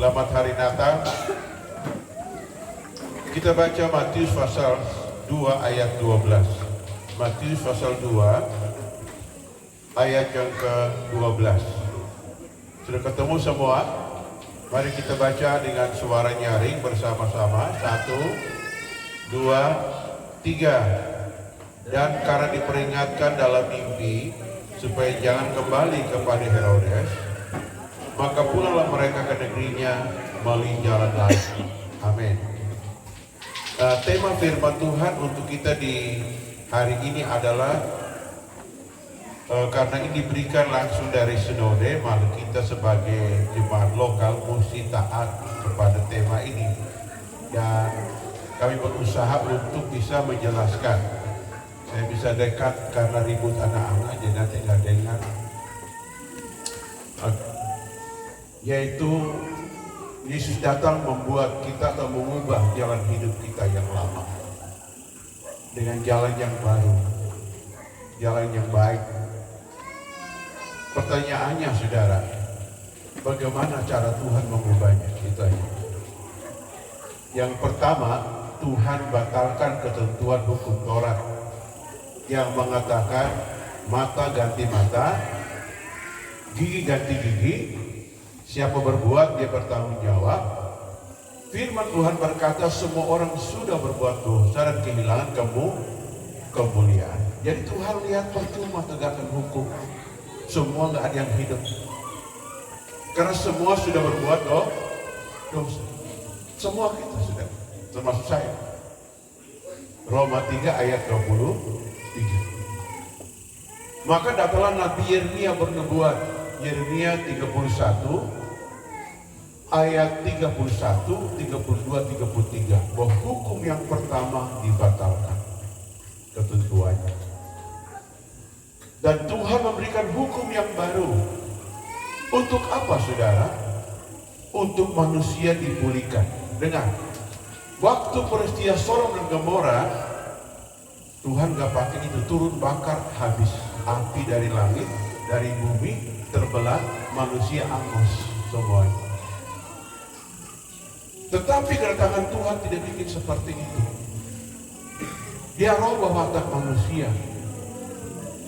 Selamat Hari Natal. Kita baca Matius pasal 2 ayat 12. Matius pasal 2 ayat yang ke-12. Sudah ketemu semua? Mari kita baca dengan suara nyaring bersama-sama. 1, 2, 3. Dan karena diperingatkan dalam mimpi supaya jangan kembali kepada Herodes, maka pulanglah mereka ke negerinya melalui jalan lain. Amin. Tema firman Tuhan untuk kita di hari ini adalah karena ini diberikan langsung dari sinode, maka kita sebagai jemaat lokal mesti taat kepada tema ini. Dan kami berusaha untuk bisa menjelaskan. Saya bisa dekat karena ribut anak-anak, jadi nanti nggak dengar. Yaitu Yesus datang membuat kita atau mengubah jalan hidup kita yang lama dengan jalan yang baru, jalan yang baik. Pertanyaannya saudara, bagaimana cara Tuhan mengubahnya? Itu aja. Yang pertama, Tuhan batalkan ketentuan hukum Taurat yang mengatakan mata ganti mata, gigi ganti gigi. Siapa berbuat, dia bertanggung jawab. Firman Tuhan berkata semua orang sudah berbuat dosa dan kehilangan kemuliaan. Jadi Tuhan lihat percuma tegakkan hukum. Semua nggak ada yang hidup. Karena semua sudah berbuat dosa. Semua kita sudah, termasuk saya. Roma 3 ayat 23. Maka datanglah Nabi Yeremia bernubuat. Yeremia 31 ayat 31, 32, 33 bahwa hukum yang pertama dibatalkan ketentuannya. Dan Tuhan memberikan hukum yang baru. Untuk apa saudara? Untuk manusia dipulihkan. Dengar, waktu peristiwa Sodom dan Gomora, Tuhan gak pakai itu, turun bakar habis. Api dari langit, dari bumi, terbelah, manusia angus semuanya. Tetapi kedatangan Tuhan tidak bikin seperti itu. Dia rubah watak manusia.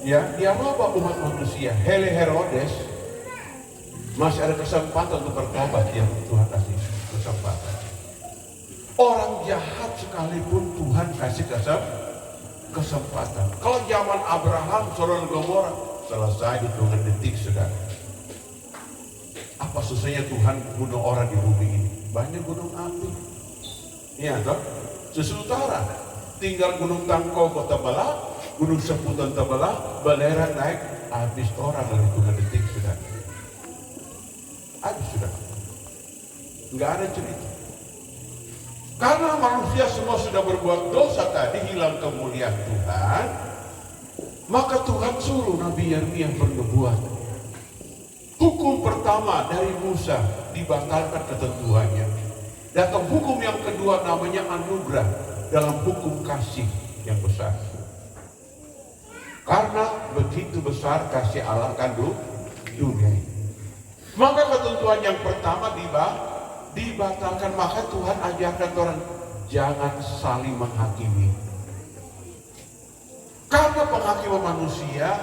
Ya, dia rubah umat manusia. Herodes masih ada kesempatan untuk bertobat, ya Tuhan kasih kesempatan. Orang jahat sekalipun Tuhan kasih kesempatan. Kalau zaman Abraham, Sodom dan Gomora, selesai hitungan detik saudara. Apa susahnya Tuhan bunuh orang di bumi ini? Banyak gunung api. Iya toh? Sementara tinggal gunung Tangkau kota terbelah, gunung Seputan terbelah, belerang naik, habis orang dalam hitungan detik saudara. Habis saudara. Enggak ada cerita. Karena manusia semua sudah berbuat dosa tadi, hilang kemuliaan Tuhan, maka Tuhan suruh Nabi Yeremia bernubuat. Hukum Hukum pertama dari Musa dibatalkan ketentuannya. Datang hukum yang kedua namanya anugerah dalam hukum kasih yang besar. Karena begitu besar kasih Allah akan dunia ini. Maka ketentuan yang pertama dibatalkan. Maka Tuhan ajarkan orang jangan saling menghakimi. Karena penghakiman manusia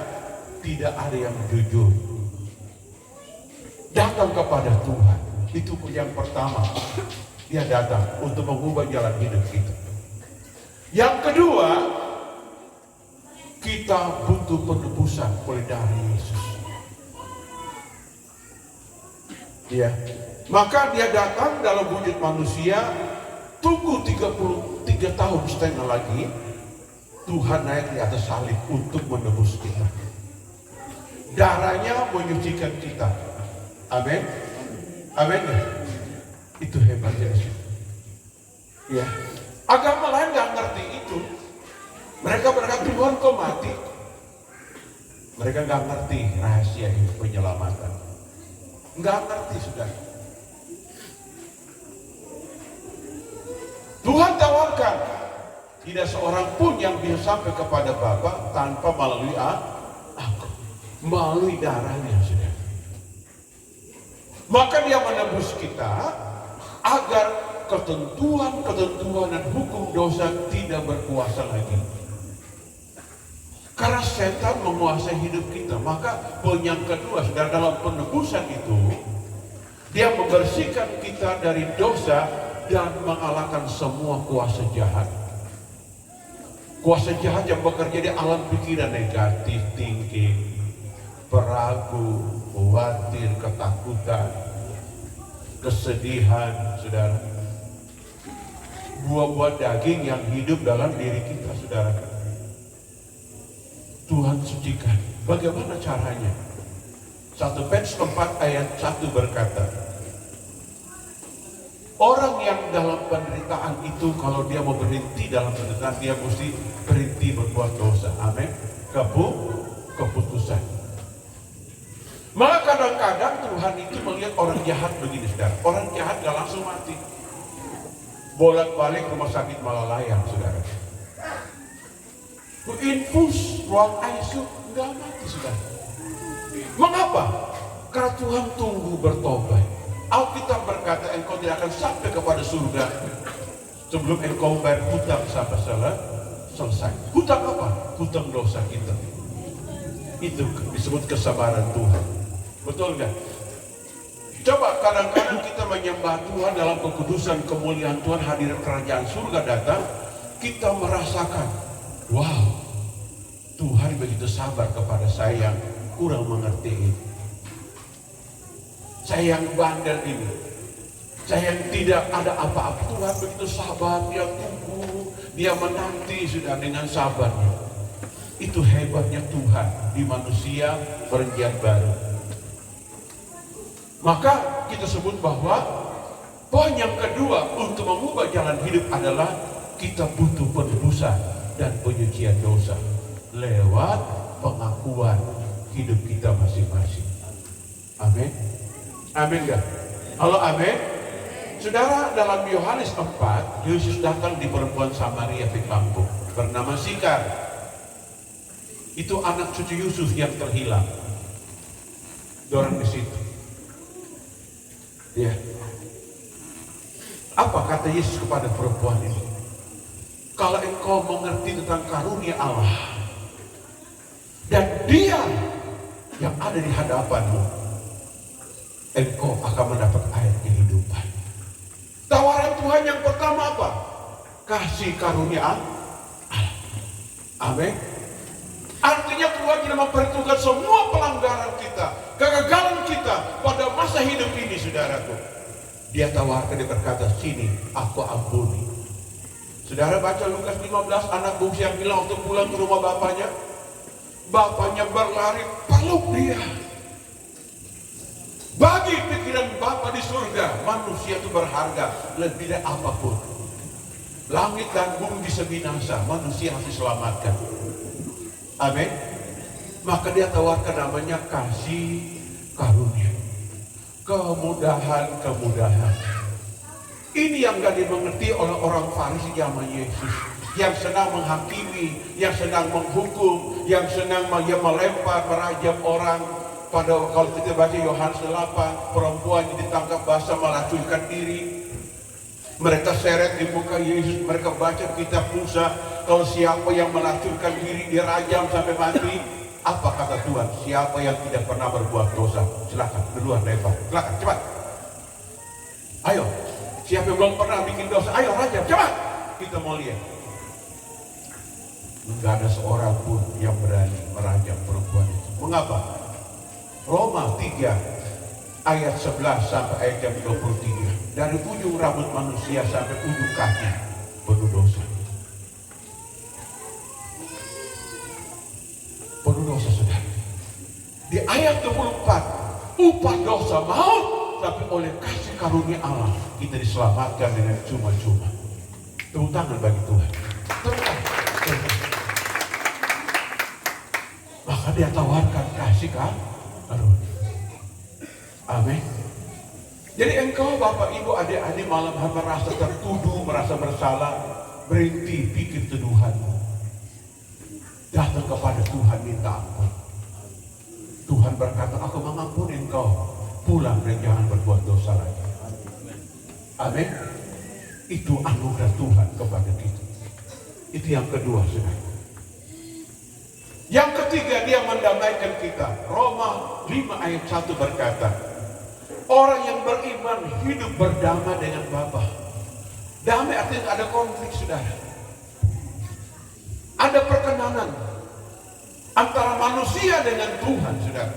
tidak ada yang jujur. Datang kepada Tuhan, itu yang pertama. Dia datang untuk mengubah jalan hidup kita. Yang kedua, kita butuh penebusan oleh darah Yesus. Ya, maka dia datang dalam wujud manusia. Tunggu 33 tahun setengah lagi, Tuhan naik di atas salib untuk menebus kita. Darahnya menyucikan kita. Amin. Amin. Itu hebatnya. Ya. Agama lain nggak ngerti itu. Mereka berkata Tuhan kok mati. Mereka nggak ngerti rahasia ini penyelamatan. Nggak ngerti sudah. Tuhan tawarkan tidak seorang pun yang bisa sampai kepada Bapa tanpa melalui aku, melalui darahnya sudah. Maka dia menebus kita agar ketentuan dan hukum dosa tidak berkuasa lagi. Karena setan menguasai hidup kita. Maka poin yang kedua, saudara, dalam penebusan itu dia membersihkan kita dari dosa dan mengalahkan semua kuasa jahat. Kuasa jahat yang bekerja di alam pikiran negatif, thinking, peragu, khawatir, ketakutan, kesedihan, saudara. Buah-buah daging yang hidup dalam diri kita, saudara. Tuhan sucikan. Bagaimana caranya? 1 Petrus 4 ayat 1 berkata, orang yang dalam penderitaan itu kalau dia mau berhenti dalam penderitaan, dia mesti berhenti berbuat dosa. Amin. Keputusan. Maka kadang-kadang Tuhan itu melihat orang jahat begini, saudara. Orang jahat gak langsung mati. Bolak-balik rumah sakit malah layang, saudara. Infus ruang ICU gak mati, saudara. Mengapa? Karena Tuhan tunggu bertobat. Alkitab berkata engkau tidak akan sampai kepada surga sebelum engkau bayar hutang sampai selesai. Hutang apa? Hutang dosa kita. Itu disebut kesabaran Tuhan. Betul nggak? Coba kadang-kadang kita menyembah Tuhan dalam kekudusan kemuliaan Tuhan, hadir kerajaan surga datang, kita merasakan, wow, Tuhan begitu sabar kepada saya yang kurang mengerti ini. Saya yang bandel ini, saya yang tidak ada apa-apa. Tuhan begitu sabar, dia tunggu, dia menanti sudah dengan sabarnya. Itu hebatnya Tuhan di manusia perjanjian baru. Maka kita sebut bahwa poin yang kedua untuk mengubah jalan hidup adalah kita butuh penebusan dan penyucian dosa lewat pengakuan hidup kita masing-masing. Amin. Amin gak? Halo, amin. Saudara, dalam Yohanes 4, Yesus datang di perempuan Samaria di kampung bernama Sikar. Itu anak cucu Yusuf yang terhilang. Dorang di situ. Ya. Apa kata Yesus kepada perempuan ini? Kalau engkau mengerti tentang karunia Allah dan Dia yang ada di hadapanmu, engkau akan mendapat air kehidupan. Tawaran Tuhan yang pertama apa? Kasih karunia Allah. Amin. Artinya Tuhan tidak memperhitungkan semua pelanggaran kita, kegagalan kita pada masa hidup ini, saudaraku. Dia tawarkan, dia berkata, sini aku ampuni. Saudara baca Lukas 15, anak bungsu yang bilang waktu pulang ke rumah bapaknya. Bapaknya berlari, peluk dia. Bagi pikiran Bapa di surga, manusia itu berharga lebih dari apapun. Langit dan bumi bisa binasa, manusia harus diselamatkan. Amin. Maka dia tawarkan namanya kasih karunia. Kemudahan. Ini yang gak dimengerti oleh orang Farisi zaman Yesus, yang senang menghakimi, yang senang menghukum, yang senang melempar, merajam orang. Pada kalau kita baca Yohanes 8, perempuan yang ditangkap basah melacurkan diri. Mereka seret di muka Yesus, mereka baca kitab Musa, kalau siapa yang melacurkan diri dirajam sampai mati. Apa kata Tuhan? Siapa yang tidak pernah berbuat dosa, silakan duluan lempar, silakan cepat. Ayo, siapa yang belum pernah bikin dosa, ayo rajam cepat. Kita mau lihat. Enggak ada seorang pun yang berani merajam perempuan itu. Mengapa? Roma 3 ayat 11 sampai ayat yang 23. Dari ujung rambut manusia sampai ujung kaki penuh dosa. Penuh dosa, saudara. Di ayat 24, upah dosa maut, tapi oleh kasih karunia Allah kita diselamatkan dengan cuma-cuma. Tepuk tangan bagi Tuhan. Tepuk tangan. Maka dia tawarkan kasih karunia. Amin. Jadi engkau Bapak Ibu adik-adik malam hari merasa tertuduh, merasa bersalah, berhenti pikir tuduhanmu. Datang kepada Tuhan minta ampun. Tuhan berkata, aku mengampuni engkau, pulang dan jangan berbuat dosa lagi. Amin. Itu anugerah Tuhan kepada kita. Itu yang kedua, saudara. Yang ketiga, dia mendamaikan kita. Roma 5 ayat 1 berkata, orang yang beriman hidup berdamai dengan Bapa. Damai artinya ada konflik, saudara. Ada perkenanan antara manusia dengan Tuhan, saudara.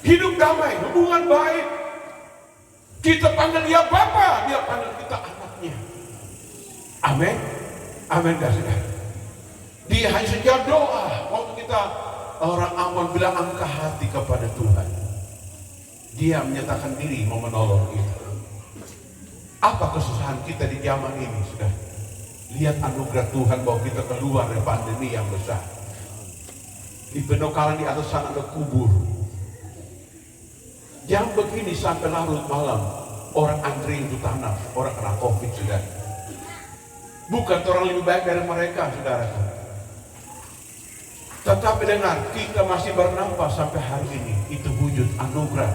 Hidup damai, hubungan baik. Kita panggil dia Bapa, dia panggil kita anaknya. Amin. Amin, saudara. Dia hanya sejak doa. Waktu kita orang aman bilang angkat hati kepada Tuhan, dia menyatakan diri mau menolong kita. Apa kesusahan kita di zaman ini, saudara? Lihat anugerah Tuhan bahwa kita keluar dari pandemi yang besar. Di Penokalan di atas sana ada kubur. Jam begini sampai larut malam orang antri untuk tanam, orang kena COVID, saudara. Bukan orang lebih baik dari mereka, saudara. Tetapi dengar, kita masih bernafas sampai hari ini. Itu wujud anugerah,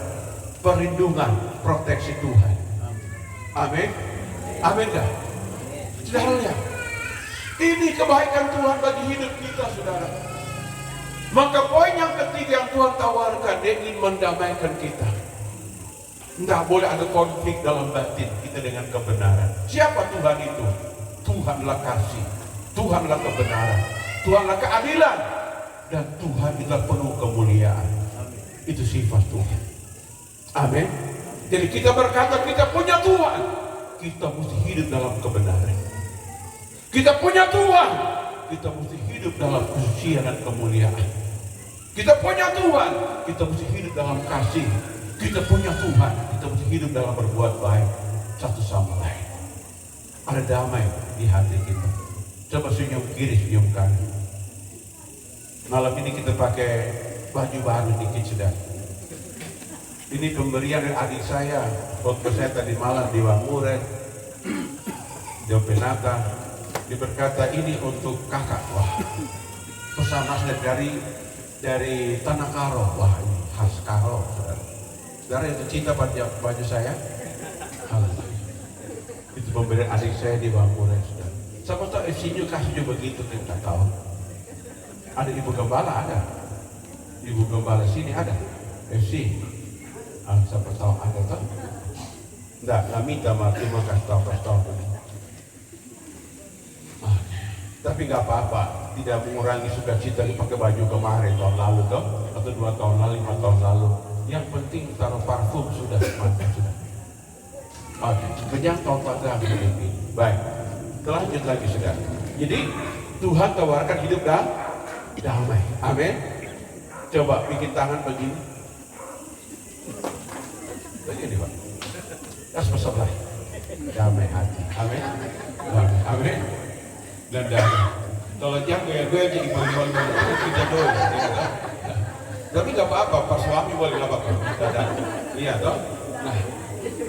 perlindungan, proteksi Tuhan. Amin. Amin dah. Saudara lihat, ini kebaikan Tuhan bagi hidup kita, saudara. Maka poin yang ketiga yang Tuhan tawarkan, dia ingin mendamaikan kita. Tidak boleh ada konflik dalam batin kita dengan kebenaran. Siapa Tuhan itu? Tuhanlah kasih, Tuhanlah kebenaran, Tuhanlah keadilan, dan Tuhan adalah penuh kemuliaan. Itu sifat Tuhan. Amin. Jadi kita berkata kita punya Tuhan, kita mesti hidup dalam kebenaran. Kita punya Tuhan, kita mesti hidup dalam kesucian dan kemuliaan. Kita punya Tuhan, kita mesti hidup dalam kasih. Kita punya Tuhan, kita mesti hidup dalam berbuat baik satu sama lain. Ada damai di hati kita. Coba senyum kiri, senyum kanan. Malam ini kita pakai baju baru dikit, saudara. Ini pemberian dari adik saya waktu saya tadi malam di Wanguren, di Penata. Dia berkata ini untuk kakak. Wah, pesanan dari Tanah Karo. Wah, ini khas Karo, saudara. Saudara yang cinta baju saya. Itu pemberian adik saya di Wanguren, saudara. Siapa tahu FC-nya kasih juga begitu, kita tahu. Ada ibu gembala, ada. Ibu gembala sini ada. FC. Siapa tahu ada tak? Nggak minta mati mau kasih tahu. Tapi nggak apa-apa, tidak mengurangi sukacita dipakai baju kemarin tahun lalu toh, atau 2 tahun lalu, 5 tahun lalu. Yang penting taruh parfum sudah mantap sudah. Oke, kenyang tahun pada ini. Baik, lanjut lagi saudara. Jadi Tuhan tawarkan hidup damai. Amin. Coba bikin tangan begini. Begini Pak. Das sebelah. Damai hati. Amin. Amin. Dan damai. Kalau jangan gue jadi balik kita doang. Tapi nggak apa-apa, pas suami boleh lapar. Iya toh. Nah,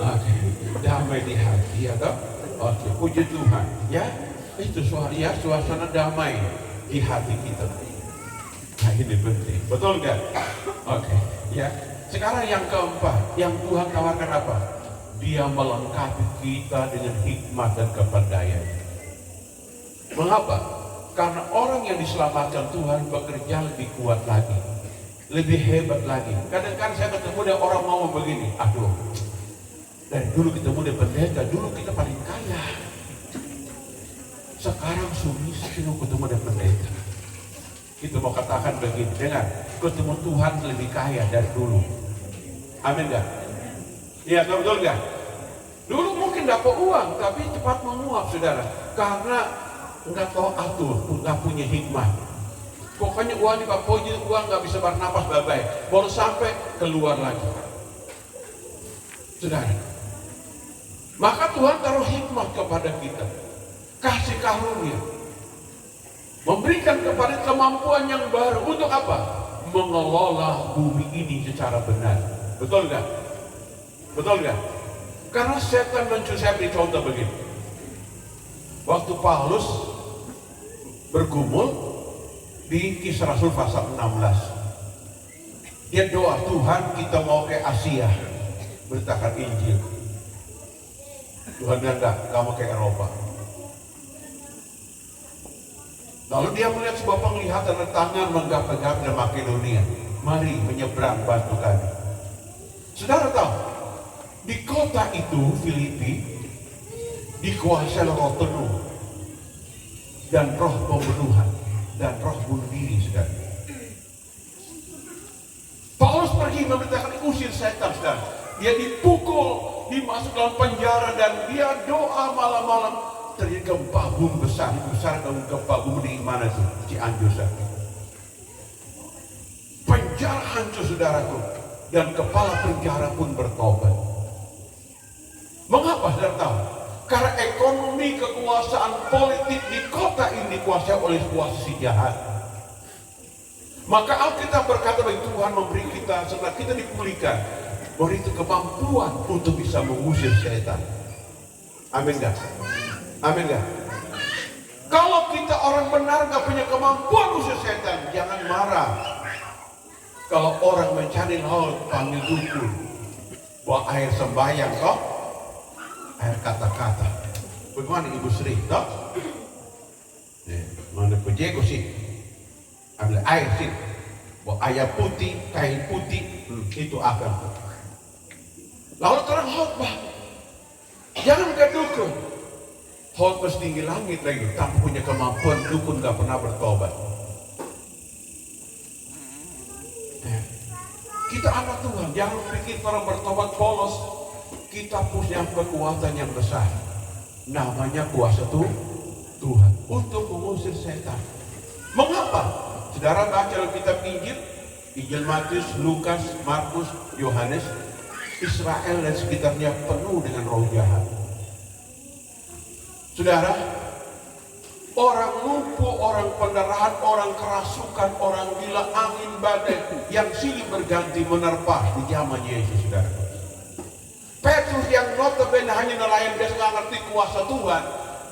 Oke, damai di hati ya toh. Oke, puji Tuhan ya. Itu suasana damai di hati kita. Nah ini penting, betul nggak? Oke, ya. Sekarang yang keempat, yang Tuhan tawarkan apa? Dia melengkapi kita dengan hikmat dan kepandaian. Mengapa? Karena orang yang diselamatkan Tuhan bekerja lebih kuat lagi, lebih hebat lagi. Kadang-kadang saya ketemu dengan orang ngomong begini, aduh, dari dulu ketemu dengan pendeta, dulu kita paling kaya. Sekarang miskin ketemu dengan pendeta. Kita mau katakan begini, dengar, ketemu Tuhan lebih kaya dari dulu. Amin gak? Iya, betul gak? Dulu mungkin dapat uang, tapi cepat menguap, saudara. Karena nggak tahu atur, nggak punya hikmah. Pokoknya uang di Papoji, uang nggak bisa bernapas baik-baik. Baru sampai keluar lagi. Saudara. Maka Tuhan taruh hikmah kepada kita. Kasih karunia. Memberikan kepada kemampuan yang baru. Untuk apa? Mengelola bumi ini secara benar. Betul gak? Betul gak? Karena setan mencuri, saya beri contoh begini. Waktu Paulus bergumul di Kisah Rasul pasal 16. Dia doa, Tuhan kita mau ke Asia beritakan Injil. Tuhan bilang enggak, kamu ke Eropa. Lalu dia melihat sebuah penglihatan dan tangan menggap-gap dari Makedonia. Mari menyeberang bantu kami. Saudara tahu, di kota itu Filipi dikuasai roh penuh dan roh pembunuhan dan roh bunuh diri, saudara. Paulus pergi memberitakan usir setan, saudara. Dia dipukul, dimasuk dalam penjara dan dia doa malam-malam. Terjadi gempa bumi besar gempa bumi di mana itu? Cianjur, saudara. Penjara hancur, saudaraku, dan kepala penjara pun bertobat. Mengapa, saudara tahu? Karena ekonomi, kekuasaan politik di kota ini dikuasai oleh kuasa jahat. Maka Alkitab berkata bahwa Tuhan memberi kita, setelah kita dipulihkan, beri itu kemampuan untuk bisa mengusir setan. Amin gak? Amin gak? Kalau kita orang benar gak punya kemampuan usir setan, jangan marah. Kalau orang mencari laut, panggil dukun, bawa air sembahyang kok, air kata-kata. Bagaimana Ibu Sri, toh? Mana pejego sih? Ambil air sih, bawa air putih, kain putih, itu akan. Lalu terang khotbah, jangan ke dukun. Khotbah setinggi langit lagi, tanpa punya kemampuan, dukun gak pernah bertobat. Kita anak Tuhan, jangan pikir orang bertobat polos. Kita punya kekuatan yang besar. Namanya kuasa Tuhan untuk mengusir setan. Mengapa? Saudara baca kitab Injil, Injil Matius, Lukas, Markus, Yohanes, Israel dan sekitarnya penuh dengan roh jahat. Saudara, orang lumpuh, orang pendarahan, orang kerasukan, orang gila, angin badai yang silih berganti menerpa di zaman Yesus, saudara. Petrus yang notabene hanya nelayan biasa nggak ngerti kuasa Tuhan,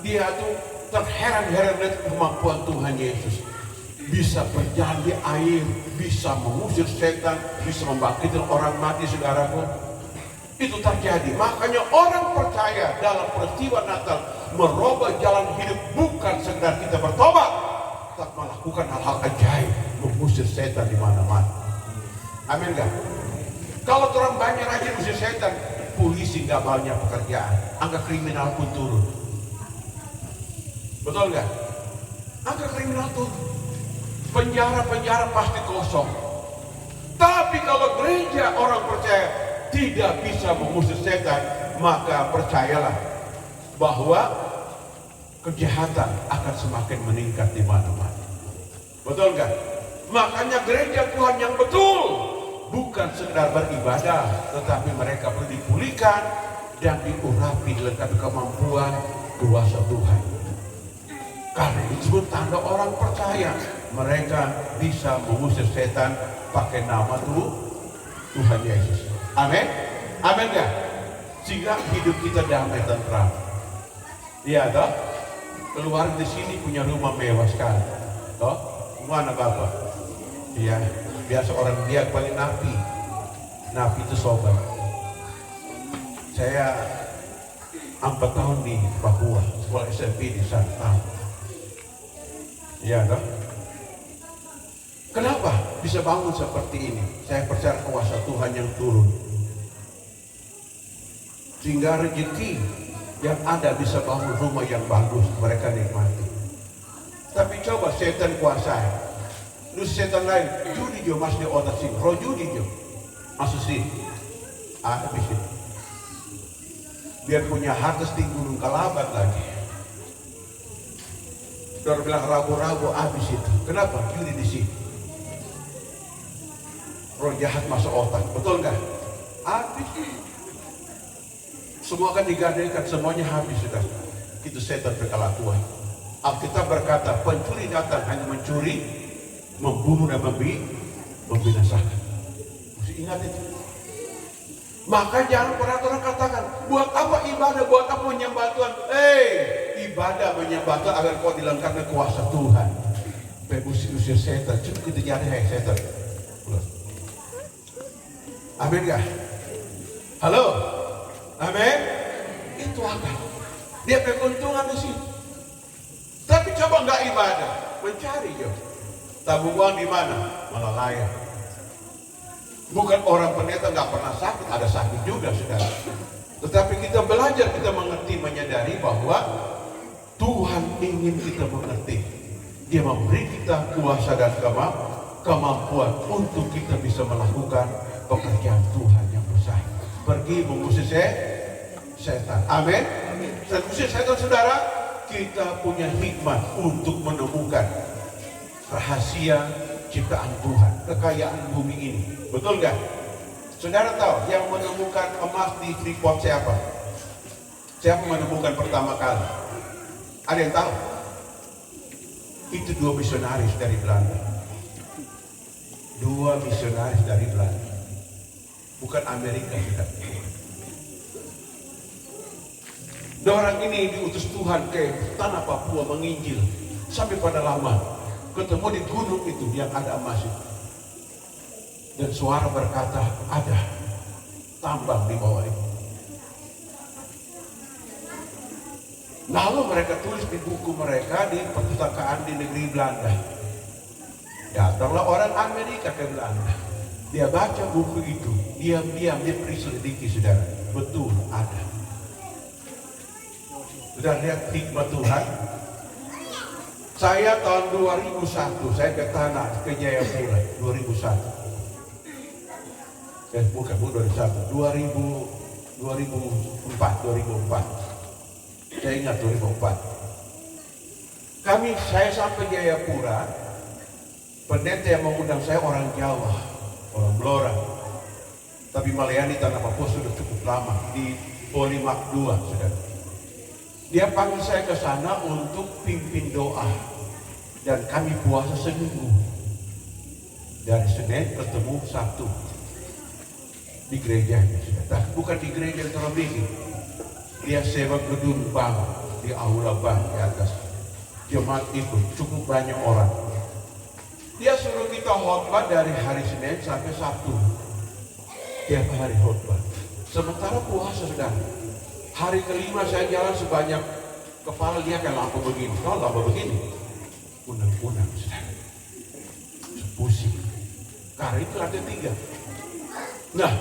dia tuh terheran-heran dengan kemampuan Tuhan Yesus. Bisa berjalan di air, bisa mengusir setan, bisa membangkitkan orang mati, saudaraku. Itu terjadi. Makanya orang percaya dalam peristiwa Natal merubah jalan hidup, bukan sekedar kita bertobat, tapi melakukan hal-hal ajaib, mengusir setan di mana-mana. Amin gak? Kalau orang banyak rajin mengusir setan, polisi nggak banyak pekerjaan, angka kriminal pun turun. Betul nggak? Angka kriminal turun, penjara pasti kosong. Tapi kalau gereja orang percaya tidak bisa mengusir setan, maka percayalah bahwa kejahatan akan semakin meningkat di mana-mana. Betul nggak? Makanya gereja Tuhan yang betul bukan sekedar beribadah, tetapi mereka perlu dipulihkan dan diurapi dilengkapi kemampuan kuasa Tuhan. Karena disebut tanda orang percaya, mereka bisa mengusir setan pakai nama Tuhan Yesus. Amin. Amin gak? sehingga hidup kita damai tentram. Iya toh? Keluar di sini punya rumah mewah sekali. Toh? Mana Bapak? Iya, biasa orang dia paling napi. Napi itu sobat. Saya 4 tahun di Papua, sekolah SMP di sana. Iya toh? Kenapa bisa bangun seperti ini? Saya percaya kuasa Tuhan yang turun. Sehingga rezeki yang ada bisa bangun rumah yang bagus, mereka nikmati. Tapi coba setan kuasai. Lu setan lain, judi jo mas di otak sini, roh judi jo. Masuk sini. Ada di sini. Biar punya harta di Gunung Kalabat lagi. Dor bilang ragu-ragu habis itu. Kenapa? Judi di sini. Roh jahat masuk otak, betul nggak? Habis. Semua akan digadaikan, semuanya habis sudah. Itu setan berkelakuan. Alkitab berkata, pencuri datang hanya mencuri, membunuh dan membinasakan. Mesti ingat itu. Maka jangan pernah orang katakan, buat apa ibadah, buat apa menyembah Tuhan? Ibadah menyembah Tuhan agar kau dilengkapi kuasa Tuhan. Usir setan, cukup kita jadi setan. Amin gak? Halo? Amin? Itu apa? Dia keuntungan di sini. Tapi coba nggak ibadah, mencari jo. Tabung uang di mana? Malah layak. Bukan orang pendeta nggak pernah sakit, ada sakit juga saudara. Tetapi kita belajar, kita mengerti, menyadari bahwa Tuhan ingin kita mengerti. Dia memberi kita kuasa dan kemampuan untuk kita bisa melakukan pekerjaan Tuhan yang besar. Pergi mengusir setan. Amin. Dan usir setan saudara, kita punya hikmat untuk menemukan rahasia ciptaan Tuhan, kekayaan bumi ini. Betul nggak? Saudara tahu yang menemukan emas di Freeport siapa? Siapa menemukan pertama kali? Ada yang tahu? Itu 2 misionaris dari Belanda. 2 misionaris dari Belanda. Bukan Amerika kita. Orang ini diutus Tuhan ke tanah Papua menginjil sampai pada lama ketemu di gunung itu yang ada emas itu. Dan suara berkata ada tambang di bawah itu. Lalu mereka tulis di buku mereka di perpustakaan di negeri Belanda. Datanglah orang Amerika ke Belanda. Dia baca buku itu, diam-diam dia perselidiki saudara. Betul ada. Sudah lihat hikmat Tuhan? Saya tahun 2001, saya ke tanah ke Jayapura, 2001. Bukan 2004. Saya ingat 2004. Saya sampai Jayapura, pendeta yang mengundang saya orang Jawa, orang Blora. Tapi melayani tanah Papua sudah cukup lama di Polimak 2, saudara. Dia panggil saya ke sana untuk pimpin doa. Dan kami puasa seminggu. Dari Senin ketemu Sabtu. Di gerejanya. Tapi bukan di gereja terlebih. Dia sewa gedung bank. Di aula bank di atas. Jemaat ikut. Cukup banyak orang. Dia suruh kita khotbah dari hari Senin sampai Sabtu. Tiap hari khotbah. Sementara puasa sedang. Hari kelima saya jalan sebanyak kepala dia kayak lampu begini. Kalau lampu begini, kunang-kunang sedang. Pusing. Karena itu ada 3. Nah,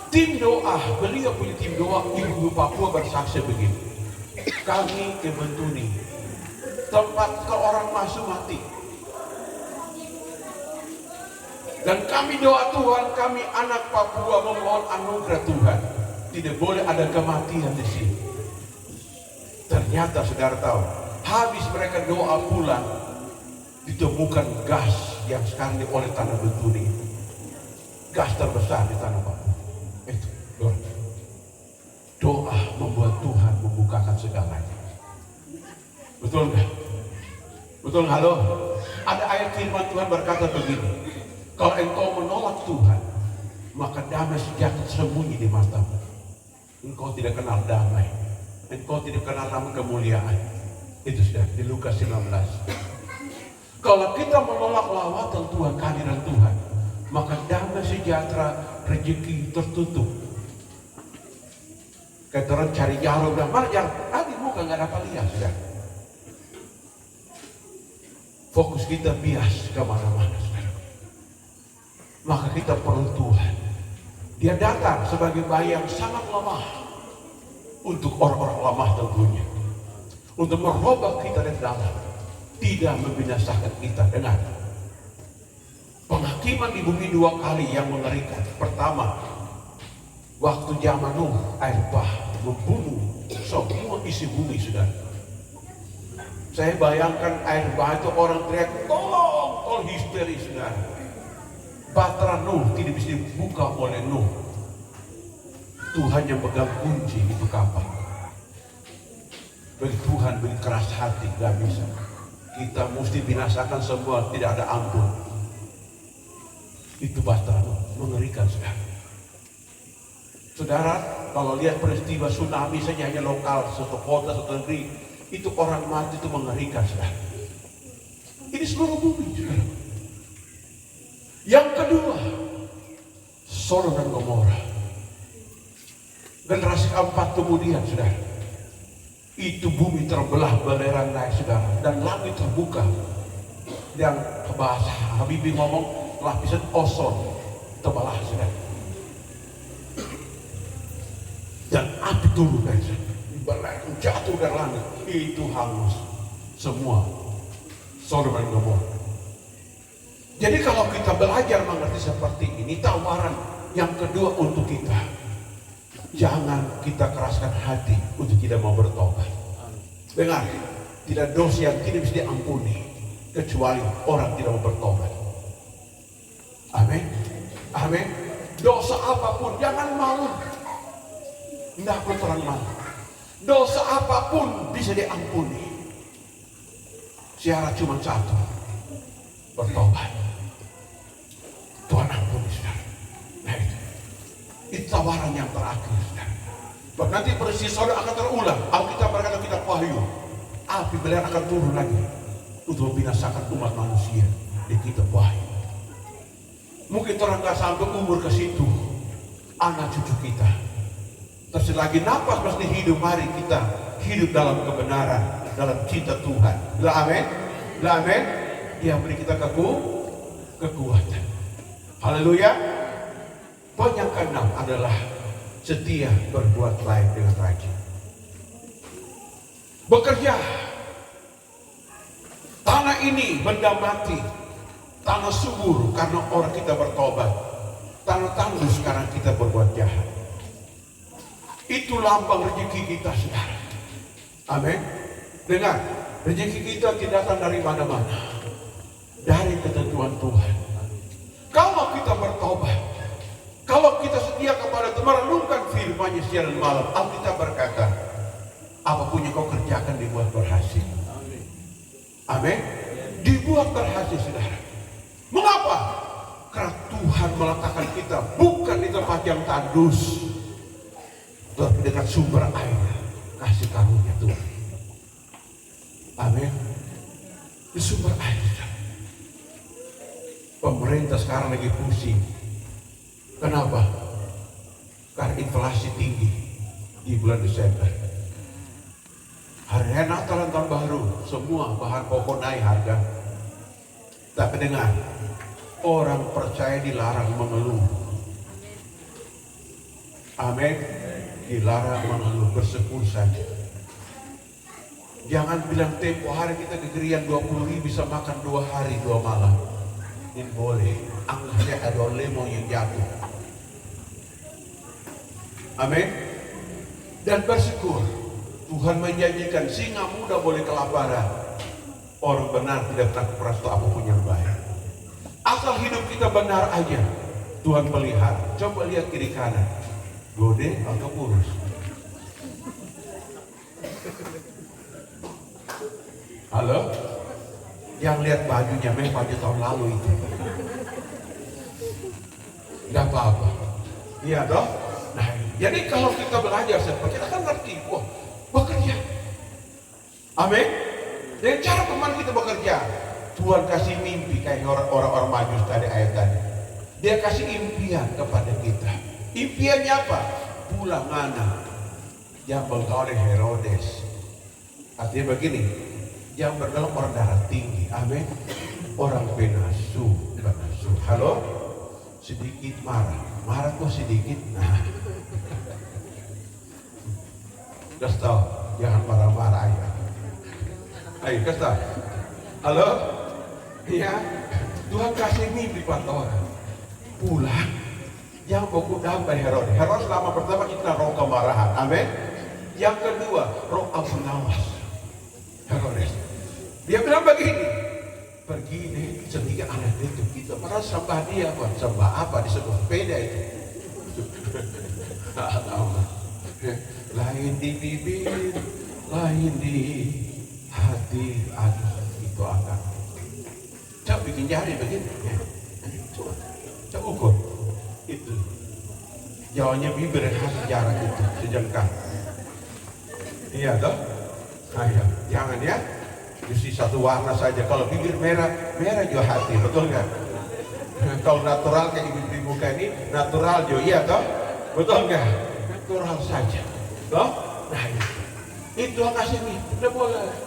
tim doa, beliau punya tim doa Ibu Papua bersaksi begini. Kami ke Bentuni, tempat ke orang masuk mati. Dan kami doa Tuhan, kami anak Papua memohon anugerah Tuhan. Tidak boleh ada kematian di sini. Ternyata saudara tahu, habis mereka doa pulang, ditemukan gas yang sekarang oleh tanah Bentuni. Gas terbesar di tanah Papua. Itu doa membuat Tuhan membukakan segalanya. Betul nggak? Betul, halo? Ada ayat firman Tuhan berkata begini. Kalau engkau menolak Tuhan, maka damai sejahtera sembunyi di matamu. engkau tidak kenal damai, engkau tidak kenal nama kemuliaan. Itu sudah di Lukas 19. Kalau kita menolak lawatan Tuhan, kehadiran Tuhan, maka damai sejahtera, rezeki tertutup. Kata orang cari jarum, dan mana jarum? Di muka nggak dapat lihat, sudah. Fokus kita bias kemana-mana, saudara. Maka kita perlu Tuhan. Dia datang sebagai bayi yang sangat lemah untuk orang-orang lemah tentunya, untuk merubah kita dari dalam, tidak membinasakan kita dengan penghakiman di bumi 2 kali yang mengerikan. Pertama, waktu zaman Nuh, air bah membunuh semua isi bumi, sudah. Saya bayangkan air bah itu orang teriak, tolong histeri, sudah. Bahtera Nuh tidak bisa dibuka oleh Nuh. Tuhan yang pegang kunci itu kapal. Bagi Tuhan beri keras hati, gak bisa. Kita mesti binasakan semua, tidak ada ampun. Itu Bahtera Nuh, mengerikan, saudara. Saudara, kalau lihat peristiwa tsunami saja hanya lokal, satu kota, satu negeri, itu orang mati, itu mengerikan, saudara. Ini seluruh bumi, saudara. Yang kedua, Sodom dan Gomora. Generasi keempat kemudian, saudara, itu bumi terbelah belerang naik, saudara, dan langit terbuka. Yang bahasa Habibie ngomong lapisan ozon terbelah, saudara. Dan api turun dari belerang jatuh dari langit, itu hangus semua Sodom dan Gomora. Jadi kalau kita belajar mengerti seperti ini, tawaran yang kedua untuk kita, jangan kita keraskan hati untuk tidak mau bertobat. Dengar, tidak dosa yang tidak bisa diampuni kecuali orang tidak mau bertobat. Amin. Amin. Dosa apapun jangan malu. Tidak perlu terang malu. Dosa apapun bisa diampuni. Syarat cuma satu, bertobat. Tuhan ampuni, saudara. Nah itu tawaran yang terakhir, saudara. Nanti peristiwa Sodom akan terulang. Alkitab berkata kitab Wahyu, api belerang akan turun lagi untuk membinasakan umat manusia di kitab Wahyu. Mungkin orang nggak sampai umur ke situ, anak cucu kita. Terus lagi napas masih hidup, mari kita hidup dalam kebenaran, dalam cinta Tuhan. Bila amin, bila amin. Dia beri kita kekuatan. Haleluya. Poin yang keenam adalah setia berbuat baik dengan rajin. Bekerja. Tanah ini benda mati, tanah subur karena orang kita bertobat, tanah tandus karena kita berbuat jahat. Itu lambang rezeki kita, saudara. Amin. Dengar, rezeki kita tidak datang dari mana-mana, dari ketentuan Tuhan. Kalau kita bertobat, kalau kita setia kepada Tuhan, merenungkan firman-Nya siang dan malam, Alkitab berkata, apapun yang kau kerjakan dibuat berhasil. Amin. Dibuat berhasil, saudara. Mengapa? Karena Tuhan meletakkan kita bukan di tempat yang tandus, tetapi dekat sumber air kasih karunia Tuhan. Amin. Di sumber air. Pemerintah sekarang lagi pusing. Kenapa? Karena inflasi tinggi di bulan Desember. Hari Natal dan Tahun Baru, semua bahan pokok naik harga. Tapi dengar, orang percaya dilarang mengeluh. Amin. Dilarang mengeluh, bersyukur saja. Jangan bilang tempo hari kita kegerian 20.000 bisa makan 2 hari 2 malam. Ini boleh. Anggapnya ada lemon yang jatuh. Amin. Dan bersyukur. Tuhan menjanjikan singa muda boleh kelaparan. Orang benar tidak pernah keperas apapun yang baik. Asal hidup kita benar aja, Tuhan pelihara. Coba lihat kiri kanan, gede atau kurus. Halo? Yang lihat bajunya memang baju tahun lalu itu. Gak apa-apa. Iya dong? Nah, Jadi kalau kita belajar seperti kita kan ngerti, wah bekerja. Amin. Dengan cara teman kita bekerja, Tuhan kasih mimpi kayak orang-orang Majus tadi ayat tadi. Dia kasih impian kepada kita. Impiannya apa? Pulang anak yang bergaul Herodes. Artinya begini, yang bergaul orang darah tinggi. Amin. Orang penasu. Halo? Sedikit marah kok sedikit. Nah, kasih tahu, jangan marah-marah ya. Ayo kasih tahu. Halo? Iya. Tuhan kasih mimpi pada orang. Pulang yang berkudang pada Herodes. Herodes selama pertama kita roh kemarahan. Amin. Yang kedua, roh abu nawas. Herodes. Dia bilang begini, pergi deh sehingga anak itu kita merasa sembah dia, buat sembah apa di sebuah sepeda itu. Lain di bibir, lain di hati. Aduh, itu akan. Coba bikin jari begini. Coba ukur. Itu. Jauhnya bibir dan hati jarak itu sejengkal. Iya toh? Ayo, jangan ya. Mesti satu warna saja. Kalau bibir merah juga hati, betul nggak? Kalau natural kayak ibu muka ini, natural juga, iya toh? Betul nggak? Natural saja, toh? Nah itu kasih nih.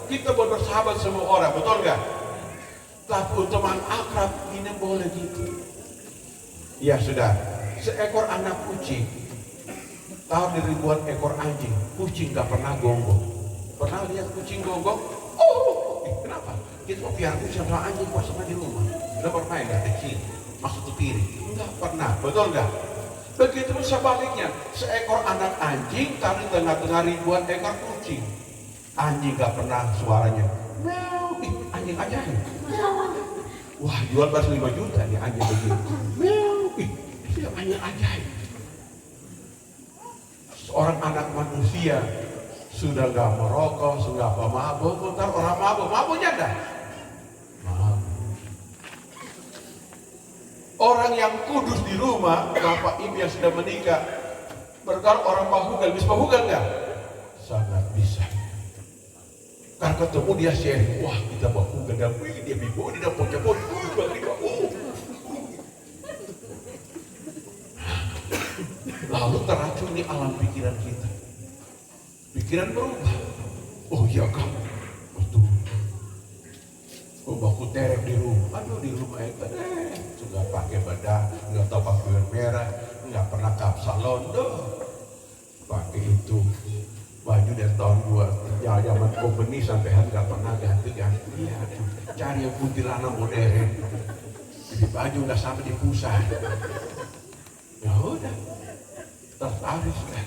Kita boleh bersahabat semua orang, betul nggak? Tapi untuk teman akrab ini boleh gitu. Ya sudah. Seekor anak kucing, tahu dari ribuan ekor anjing, kucing nggak pernah gonggong. Pernah lihat kucing gonggong? Kenapa? Kita mau biar kucing sama anjing pas sama di rumah. Udah pernah nggak kecil? Masuk ke piring? Enggak pernah, betul nggak? Begitu sebaliknya, seekor anak anjing taruh di tengah-tengah ribuan ekor kucing. Anjing nggak pernah suaranya. Meow, anjing aja. Wah, jual pas 5 juta nih anjing begini. Meow, itu anjing ajaib. Seorang anak manusia sudah gak merokok, sudah apa mabuk, ntar orang mabuknya dah. Mabuk. Orang yang kudus di rumah, bapak ibu yang sudah menikah, berkata orang bahugal, bisa bahugal nggak? Sangat bisa. Karena ketemu dia sharing, wah kita bahugal, dan wih dia bibo, dia pocok-pocok, lalu teracuni alam pikiran kita. Pikiran berubah. Oh iya kamu, betul. Oh baku terek di rumah. Aduh di rumah itu sudah pakai bedak, nggak tahu pakai merah, nggak pernah kap salon doh. Pakai itu baju dari tahun 2 zaman kompeni sampai hari nggak pernah ganti-ganti. Ya, cari yang kuntilanak modern. Jadi baju nggak sampai di pusat. Ya udah, tertarik sudah.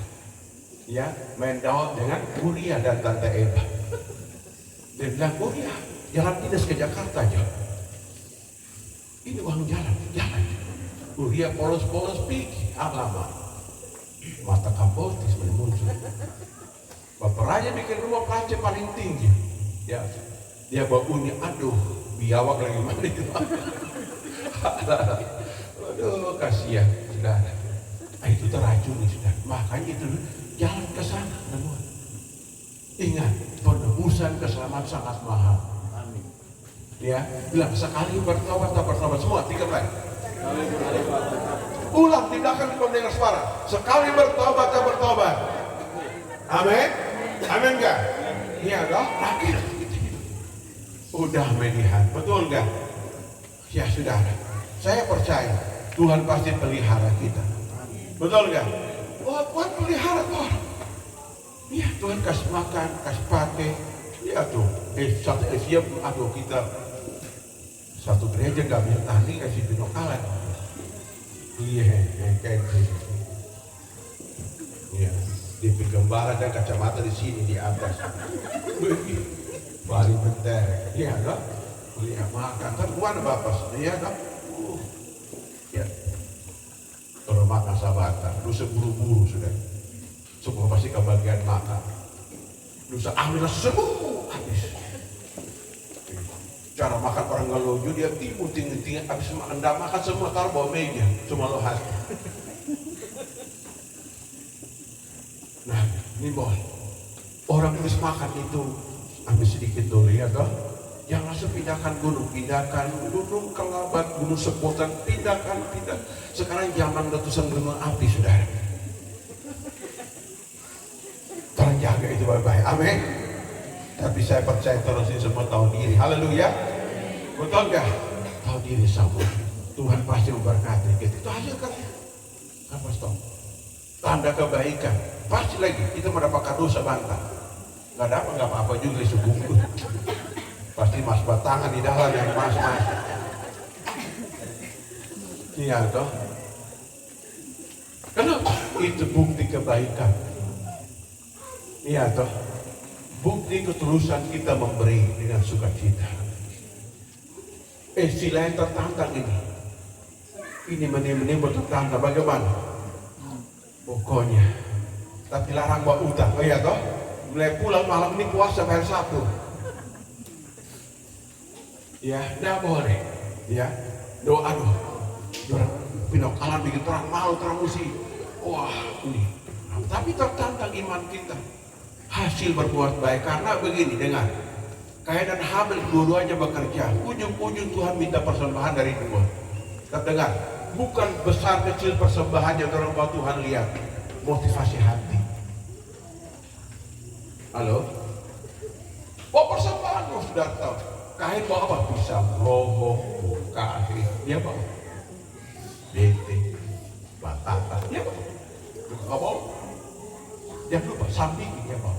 Ya, main daun dengan Uria dan Tante Eva. Dia bilang, Uria, jalan dinas ke Jakarta aja. Ini uang jalan. Uria polos-polos pikir, alamak. Mata kapotis muncul. Bapak Raja bikin rumah kaca paling tinggi. Ya, dia bawa uni, aduh, biawak lagi mana itu. Aduh, kasihan, sudah. Itu teracuni sudah. Makanya itu jalan ke sana, teman. Ingat, penebusan keselamatan sangat mahal. Amin. Ya, bilang sekali bertobat, semua 3 kali. Ulang, tindakan mendengar suara. Sekali bertobat. Amin. Amin enggak? Iya dong. Akhir. Udah medihan, betul enggak? Ya sudah. Saya percaya Tuhan pasti pelihara kita. Betul enggak? Wah, Tuhan pelihara Tuhan. Iya, Tuhan kasih makan, kasih pakai. Iya tuh. Satu Asia, aduh kita satu gereja nggak bisa tani kasih binokalan. Iya, kayak gitu. Iya, di penggembala dan kacamata di sini di atas. Bali bentar. Iya dong. Iya makan. Kan mana bapak? Iya dong. Ya. Kalau makan sabatan, dosa buru-buru sudah. Semua pasti kebagian makan. Dosa ambil semua habis. Cara makan orang ngelojo dia timbul tinggi habis makan, makan semua taruh bawah meja, semua lo hati. Ini boleh. Orang habis makan itu ambil sedikit dulu ya toh. Jangan langsung pindahkan gunung Kelabat, gunung Sepotan, pindahkan. Sekarang zaman letusan gunung api, saudara. Tolong jaga itu baik-baik, amin. Tapi saya percaya terus ini semua tahu diri, haleluya. Betul nggak? Tahu diri sama. Tuhan pasti memberkati kita. Itu hasil kerja. Apa stop? Tanda kebaikan. Pasti lagi kita mendapatkan dosa bantah. Nggak dapat nggak apa-apa juga sebungkus. Pasti mas batangan di dalam yang mas. Iya toh. Kenapa? Itu bukti kebaikan. Iya toh. Bukti ketulusan kita memberi dengan sukacita. Sila yang tertantang ini. Ini menimbul tertantang bagaimana? Pokoknya. Tapi larang bawa utang. Oh iya toh. Mulai pulang malam ini puasa bayar 1. Ya, tidak boleh. Ya, doa. Pinok alam bikin terang malu, terang musik. Wah, ini. Tapi tertantang iman kita. Hasil berbuat baik karena begini, dengar. Kain dan Habel dua-duanya bekerja. Ujung-ujung Tuhan minta persembahan dari dua. Terdengar, bukan besar kecil persembahannya orang buat Tuhan lihat. Motivasi hati. Halo? Oh persembahan, oh sudah tahu. Kain bawa apa? Pisang, loho, kain. Dia bawa bete, batata. Dia bawa. Nggak bawa. Jangan lupa samping dia bawa.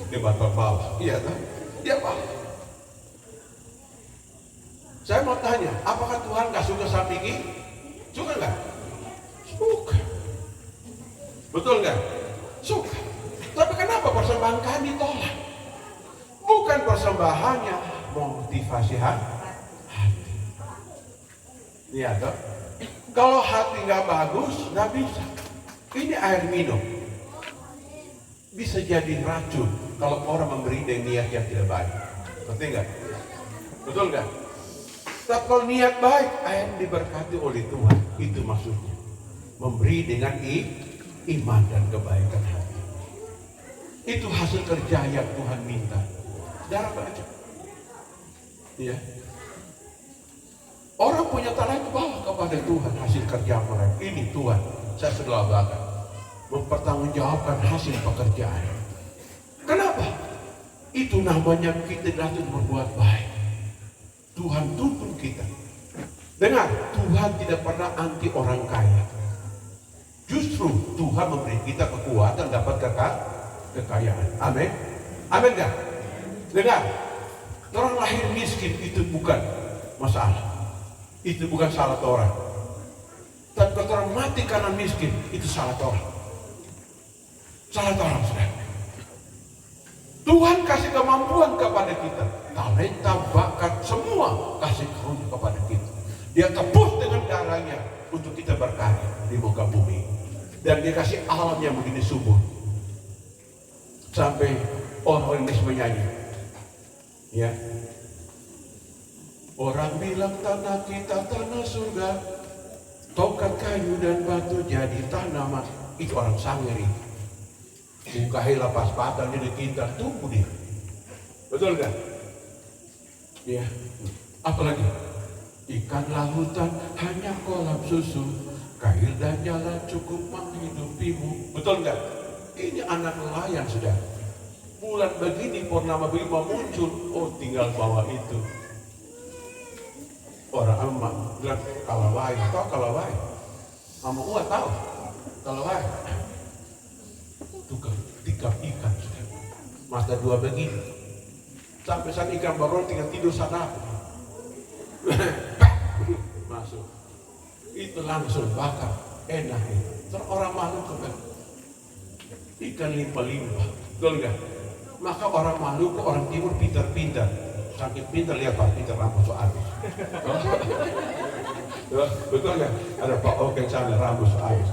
Dia batal bawah. Iya kan? Dia bawa. Saya mau tanya, apakah Tuhan nggak suka sampingi? Suka nggak? Suka. Betul nggak? Suka. Tapi kenapa persembahan kami tolak? Bukan persembahannya, motivasi hati. Lihat toh. Kalau hati nggak bagus, nggak bisa. Ini air minum. Bisa jadi racun kalau orang memberi dengan niat yang tidak baik. Betul nggak? Betul nggak? Tapi kalau niat baik, air diberkati oleh Tuhan. Itu maksudnya. Memberi dengan iman dan kebaikan hati. Itu hasil kerja yang Tuhan minta. Darah baca. Ya. Orang punya talenta bawa kepada Tuhan hasil kerja mereka. Ini Tuhan, saya sudah bangga mempertanggungjawabkan hasil pekerjaan. Kenapa? Itu namanya kita datang berbuat baik. Tuhan tuntun kita. Dengar, Tuhan tidak pernah anti orang kaya. Justru Tuhan memberi kita kekuatan dapat kekayaan. Amin. Amin enggak? Dengar, orang lahir miskin itu bukan masalah. Itu bukan salah orang. Tapi kalau orang mati karena miskin, itu salah orang. Salah orang, saudara. Tuhan kasih kemampuan kepada kita. Talenta, bakat, semua kasih karunia kepada kita. Dia tebus dengan darahnya untuk kita berkarya di muka bumi. Dan dia kasih alam yang begini subur. Sampai orang Indonesia menyanyi. Ya. Orang bilang tanah kita tanah surga, tongkat kayu dan batu jadi tanaman. Itu orang Sangir itu. Bukahi lapas patah jadi kita tumbuh dia. Betul kan? Ya. Apalagi ikan lautan hanya kolam susu, kail dan jalan cukup menghidupimu. Betul kan? Ini anak nelayan sudah. Bulan begini purnama begini muncul. Oh tinggal bawa itu. Orang emak bilang kalawai, tahu kalawai? Mama Ua tahu kalawai. Tukang tikam ikan sudah. Mata dua begini. Sampai saat ikan baru tinggal tidur sana. Masuk. Itu langsung bakar. Enak itu. Terus orang malu kan. Ikan limpa-limpa. Betul enggak? Maka orang Maluku, orang Timur pintar-pintar. Saking pintar lihat Pak Pintar rambut habis. Betul nggak? Ada Pak Oke sana rambut habis.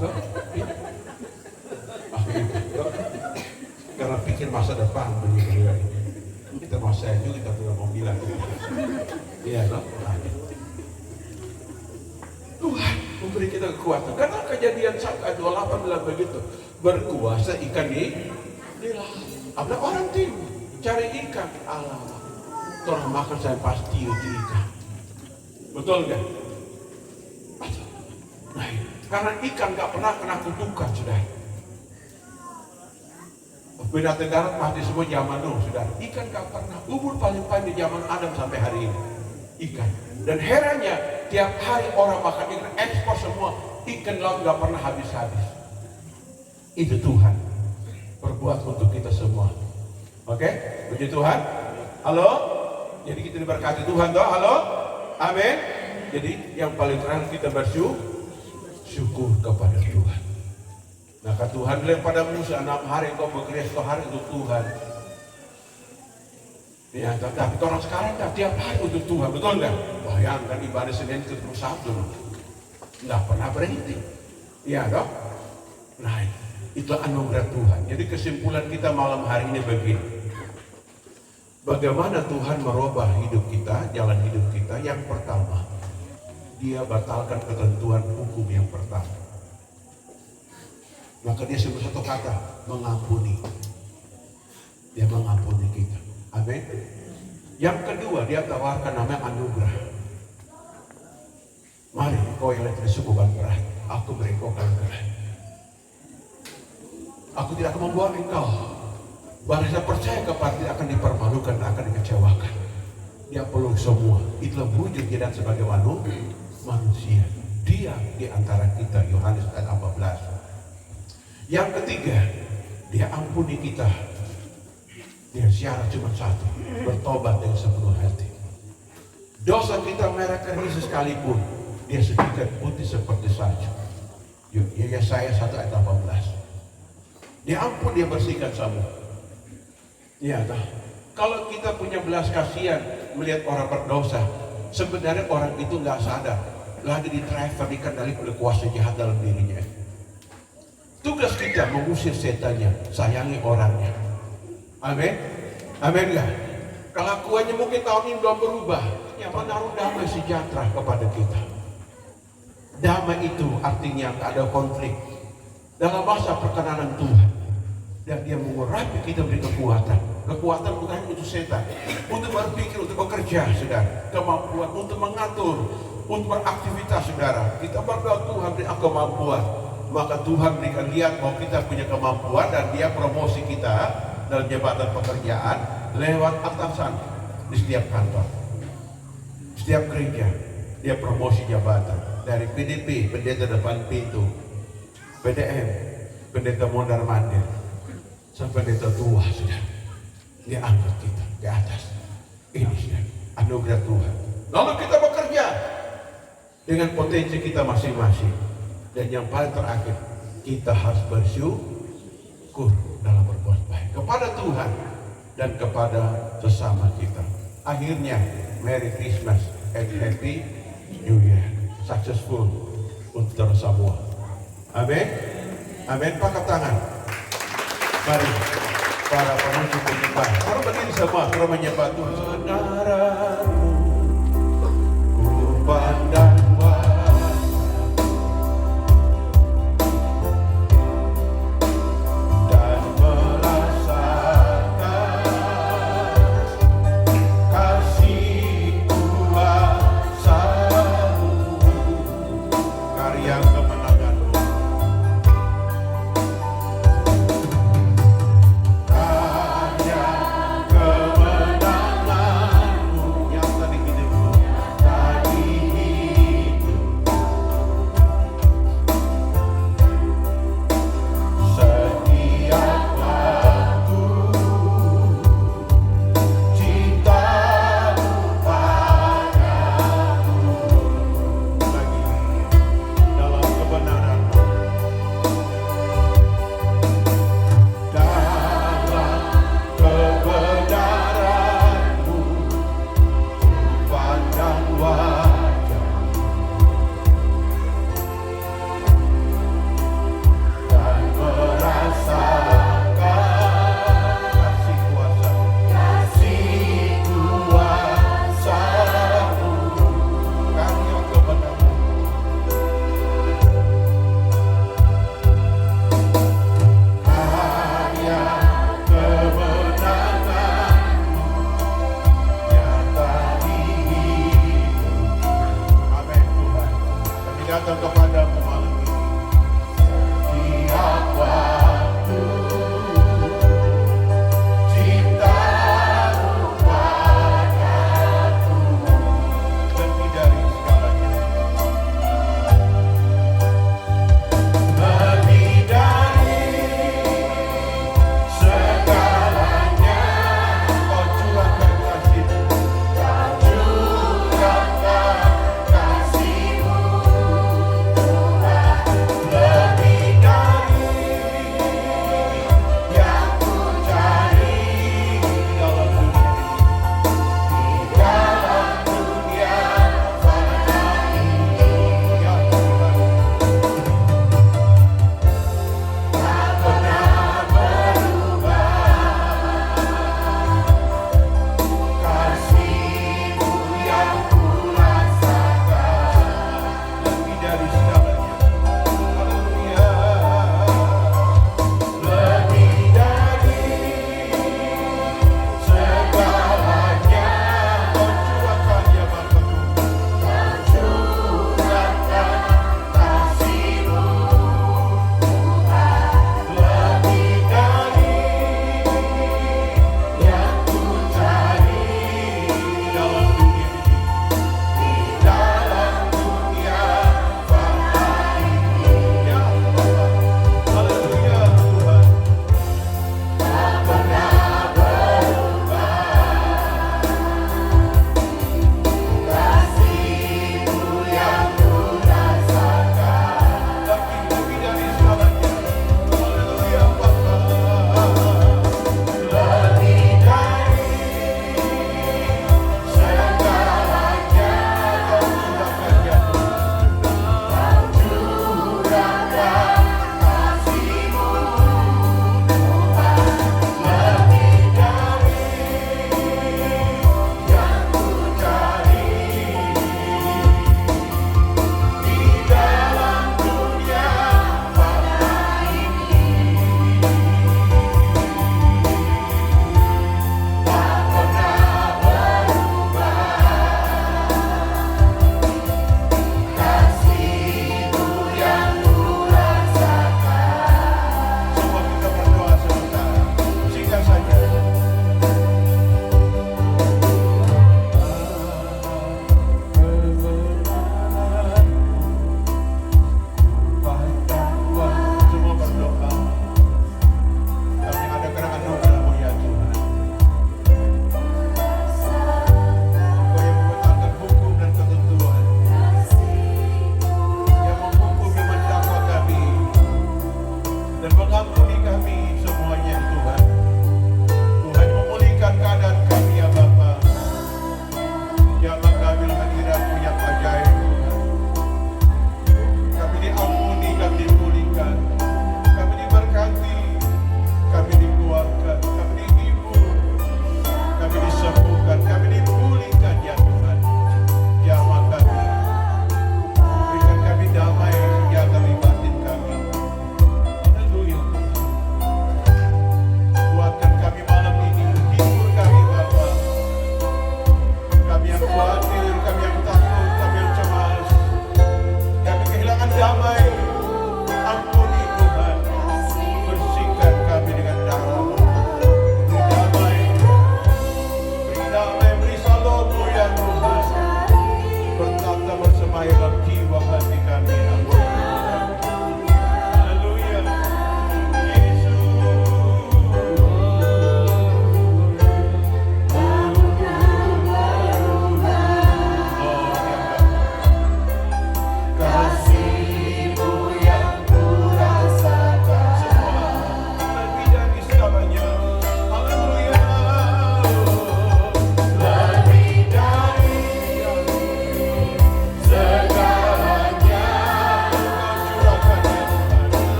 Karena pikir masa depan begitu. Kita masa itu kita tidak mau bilang. Iya toh. Tuhan memberi kita kekuatan. Karena kejadian 1:28 bilang begitu. Berkuasa ikan di Ada orang tim cari ikan, alamak, orang makan saya pasti itu ikan. Betul nggak? Nah, karena ikan nggak pernah kena kutukan, sudah. Binatang darat mati semua zaman Nuh, sudah. Ikan nggak pernah. Umur paling panjang zaman Adam sampai hari ini, ikan. Dan herannya, tiap hari orang makan ikan, ekspor semua. Ikan laut nggak pernah habis-habis. Itu Tuhan berbuat untuk kita semua. Oke, puji Tuhan. Halo, jadi kita diberkati Tuhan, toh. Halo, amin. Jadi yang paling terakhir kita bersyukur kepada Tuhan. Maka Tuhan bilang pada Musa, 6 hari kau bekerja, 1 hari untuk Tuhan. Ya, tapi orang sekarang tiap hari untuk Tuhan, betul nggak? Bayangkan ibadah Senin ketemu Sabtu, nggak pernah berhenti. Iya dong. Nah, itu anugerah Tuhan. Jadi kesimpulan kita malam hari ini begini. Bagaimana Tuhan merubah hidup kita, jalan hidup kita? Yang pertama, Dia batalkan ketentuan hukum yang pertama. Maka Dia sebut satu kata, mengampuni. Dia mengampuni kita. Amin. Yang kedua, Dia tawarkan namanya anugerah. Mari kau yang lihat sungguh berat, aku beri kau anugerah. Aku tidak akan membuat engkau barang percaya kepada dia akan dipermalukan, akan dikecewakan. Dia peluk semua. Itulah wujud dia dan sebagai manusia. Dia di antara kita, Yohanes ayat 14. Yang ketiga, Dia ampuni kita. Dia syarat cuma satu, bertobat dengan sepenuh hati. Dosa kita merahkan Yesus sekalipun, Dia sediakan putih seperti salju. Yesaya 1 ayat 18. Dia ampun, Dia bersihkan semua. Ya, kalau kita punya belas kasihan melihat orang berdosa, sebenarnya orang itu nggak sadar lagi dikendalikan oleh kuasa jahat dalam dirinya. Tugas kita mengusir setannya, sayangi orangnya. Amin, amin nggak? Kelakuannya mungkin tahun ini belum berubah, ya menaruh damai sejahtera kepada kita. Damai itu artinya nggak ada konflik dalam masa perkenanan Tuhan. Dan Dia mengurapi kita beri kekuatan. Kekuatan bukan hanya untuk setan, untuk berpikir, untuk bekerja, saudara. Kemampuan untuk mengatur, untuk beraktivitas, saudara. Kita berdoa Tuhan beri kemampuan. Maka Tuhan berikan lihat bahwa kita punya kemampuan dan Dia promosi kita dalam jabatan pekerjaan lewat atasan di setiap kantor, setiap gereja. Dia promosi jabatan dari PDP, pendeta depan pintu, PDM, pendeta mondar mandir, sampai pendeta tua, sudah. Dia angkat kita ke atas. Ini sudah anugerah Tuhan. Lalu kita bekerja dengan potensi kita masing-masing. Dan yang paling terakhir, kita harus bersyukur dalam berbuat baik kepada Tuhan dan kepada sesama kita. Akhirnya, Merry Christmas and Happy New Year. Successful untuk kita semua. Amin. Amin. Pakai tangan. Mari para pemuji penyembah, kalau berdiri semua, kalau menyembah Tuhan. Kebenaranmu ku pandang dan merasakan kasih kuasa-Mu, karya kemenangan-Mu. Yang tadi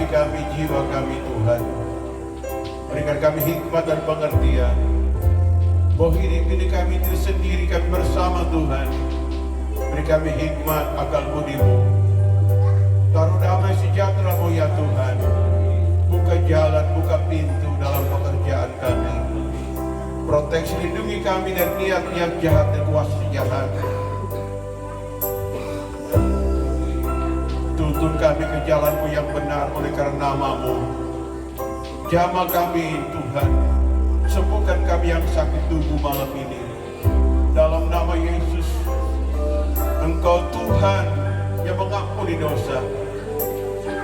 hati kami, jiwa kami Tuhan. Berikan kami hikmat dan pengertian bahwa hidup ini kami tidak sendiri, kami bersama Tuhan. Beri kami hikmat, akal budimu. Taruh damai sejahtera-Mu ya Tuhan. Buka jalan, buka pintu dalam pekerjaan kami. Proteksi, lindungi kami dari niat-niat jahat dan kuasa jahat. Tuntun kami ke jalan-Mu yang benar oleh karena nama-Mu. Jamah kami Tuhan. Sembuhkan kami yang sakit tubuh malam ini. Dalam nama Yesus, Engkau Tuhan yang mengampuni dosa.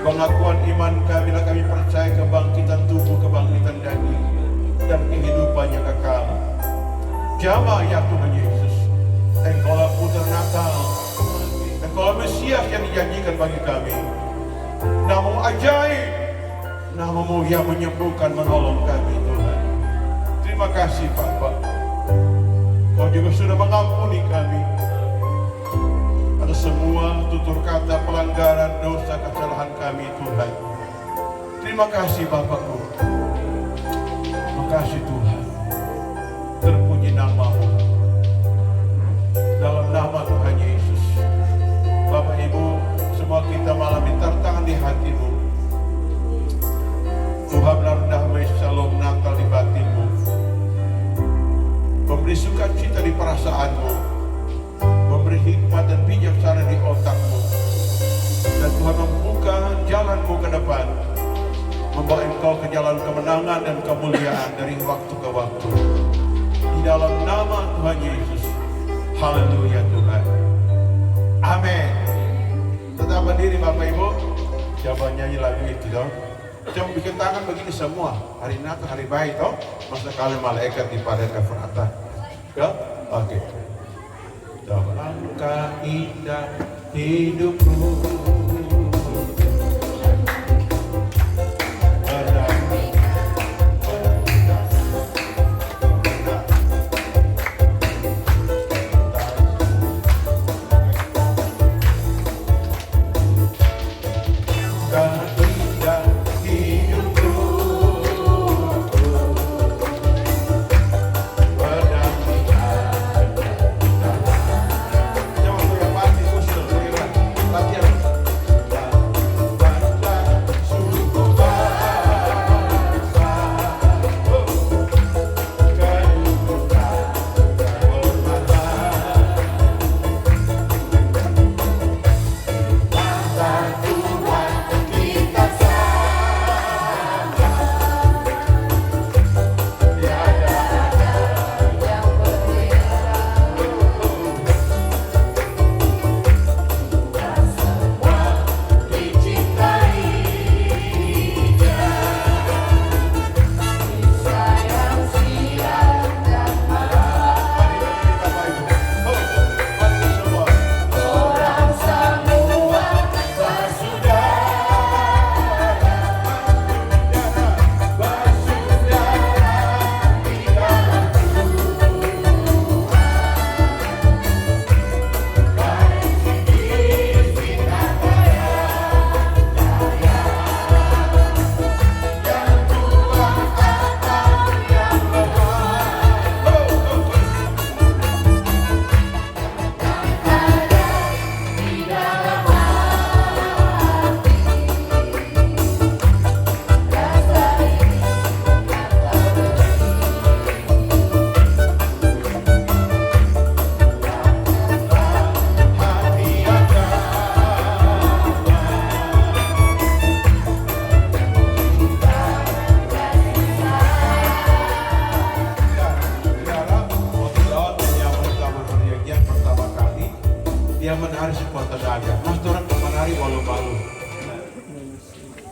Pengakuan iman kami, bila kami percaya kebangkitan tubuh, kebangkitan daging, dan kehidupan yang kekal. Jamah ya Tuhan Yesus, Engkaulah putra Natal, Engkaulah Mesias yang dijanjikan bagi kami. Namamu ajaib, Namamu yang menyembuhkan, menolong kami Tuhan. Terima kasih Bapa, Kau juga sudah mengampuni kami atas semua tutur kata, pelanggaran, dosa, kesalahan kami Tuhan. Terima kasih Bapakku. Terima kasih Tuhan. Terpuji nama-Mu. Dalam nama Tuhan Yesus. Bapak Ibu, semua kita malam ini tertangan di hati-Mu. Tuhan menaruh damai shalom Natal di batin-Mu. Memberi sukacita di perasaan-Mu. Memberi hikmat dan bijaksana di otak-Mu. Dan Tuhan membuka jalan-Mu ke depan. Membawa Engkau ke jalan kemenangan dan kemuliaan dari waktu ke waktu. Di dalam nama Tuhan Yesus. Haleluya Tuhan. Amin. Tetap berdiri Bapak Ibu. Coba nyanyi lagu itu dong. Coba bikin tangan begini semua. Hari Natal, hari baik toh. Masa kali malaikat di pada keferatan. Ya? Oke. Alangkah indah hidupku.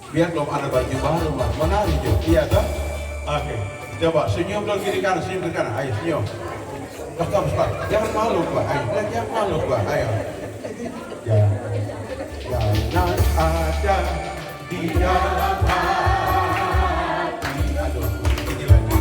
Biar belum ada baju baru, Pak. Menari juga. Iya, toh? Oke. Coba senyum dulu kiri kanan, senyum kiri kanan. Ayo, senyum. Pak. Jangan malu, Pak. Ayo, jangan malu, Pak. Ayo. Jangan ada di dalam hati. Aduh, ini lagi.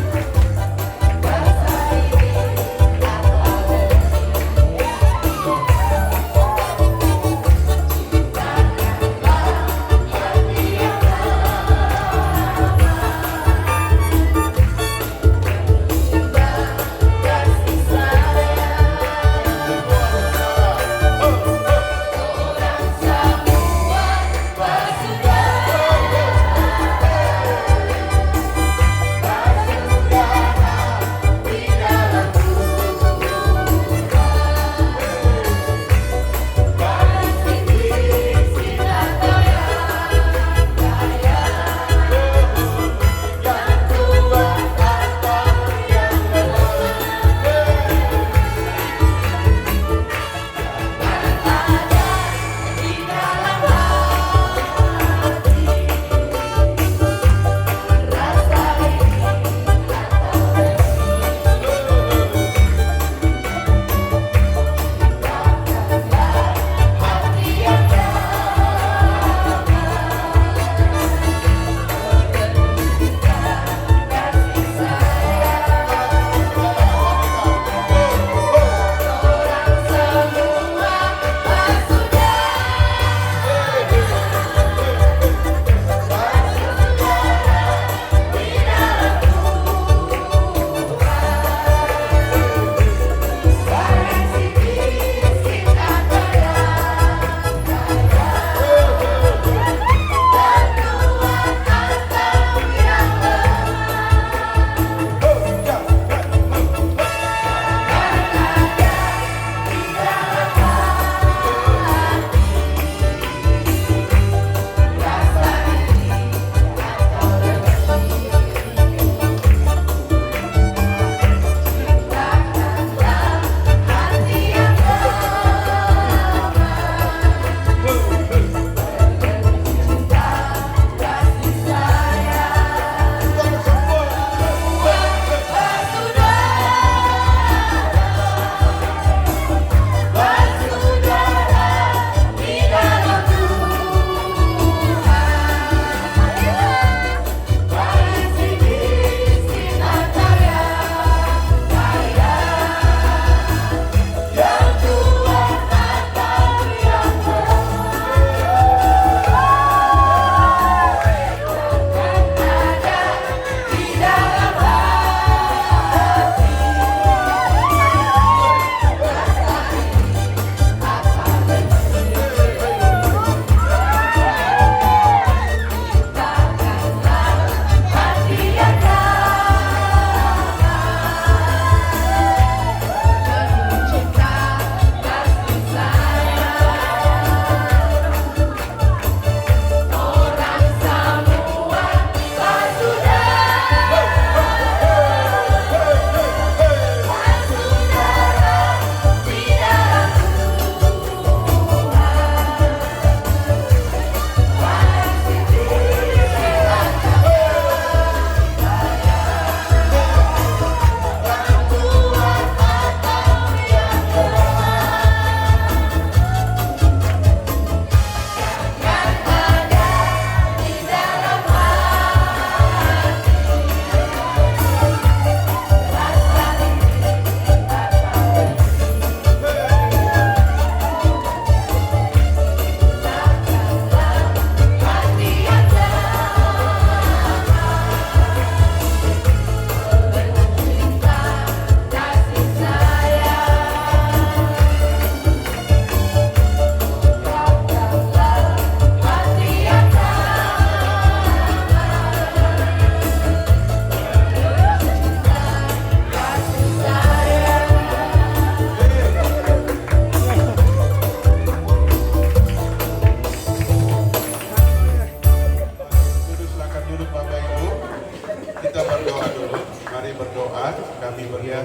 berbahagia.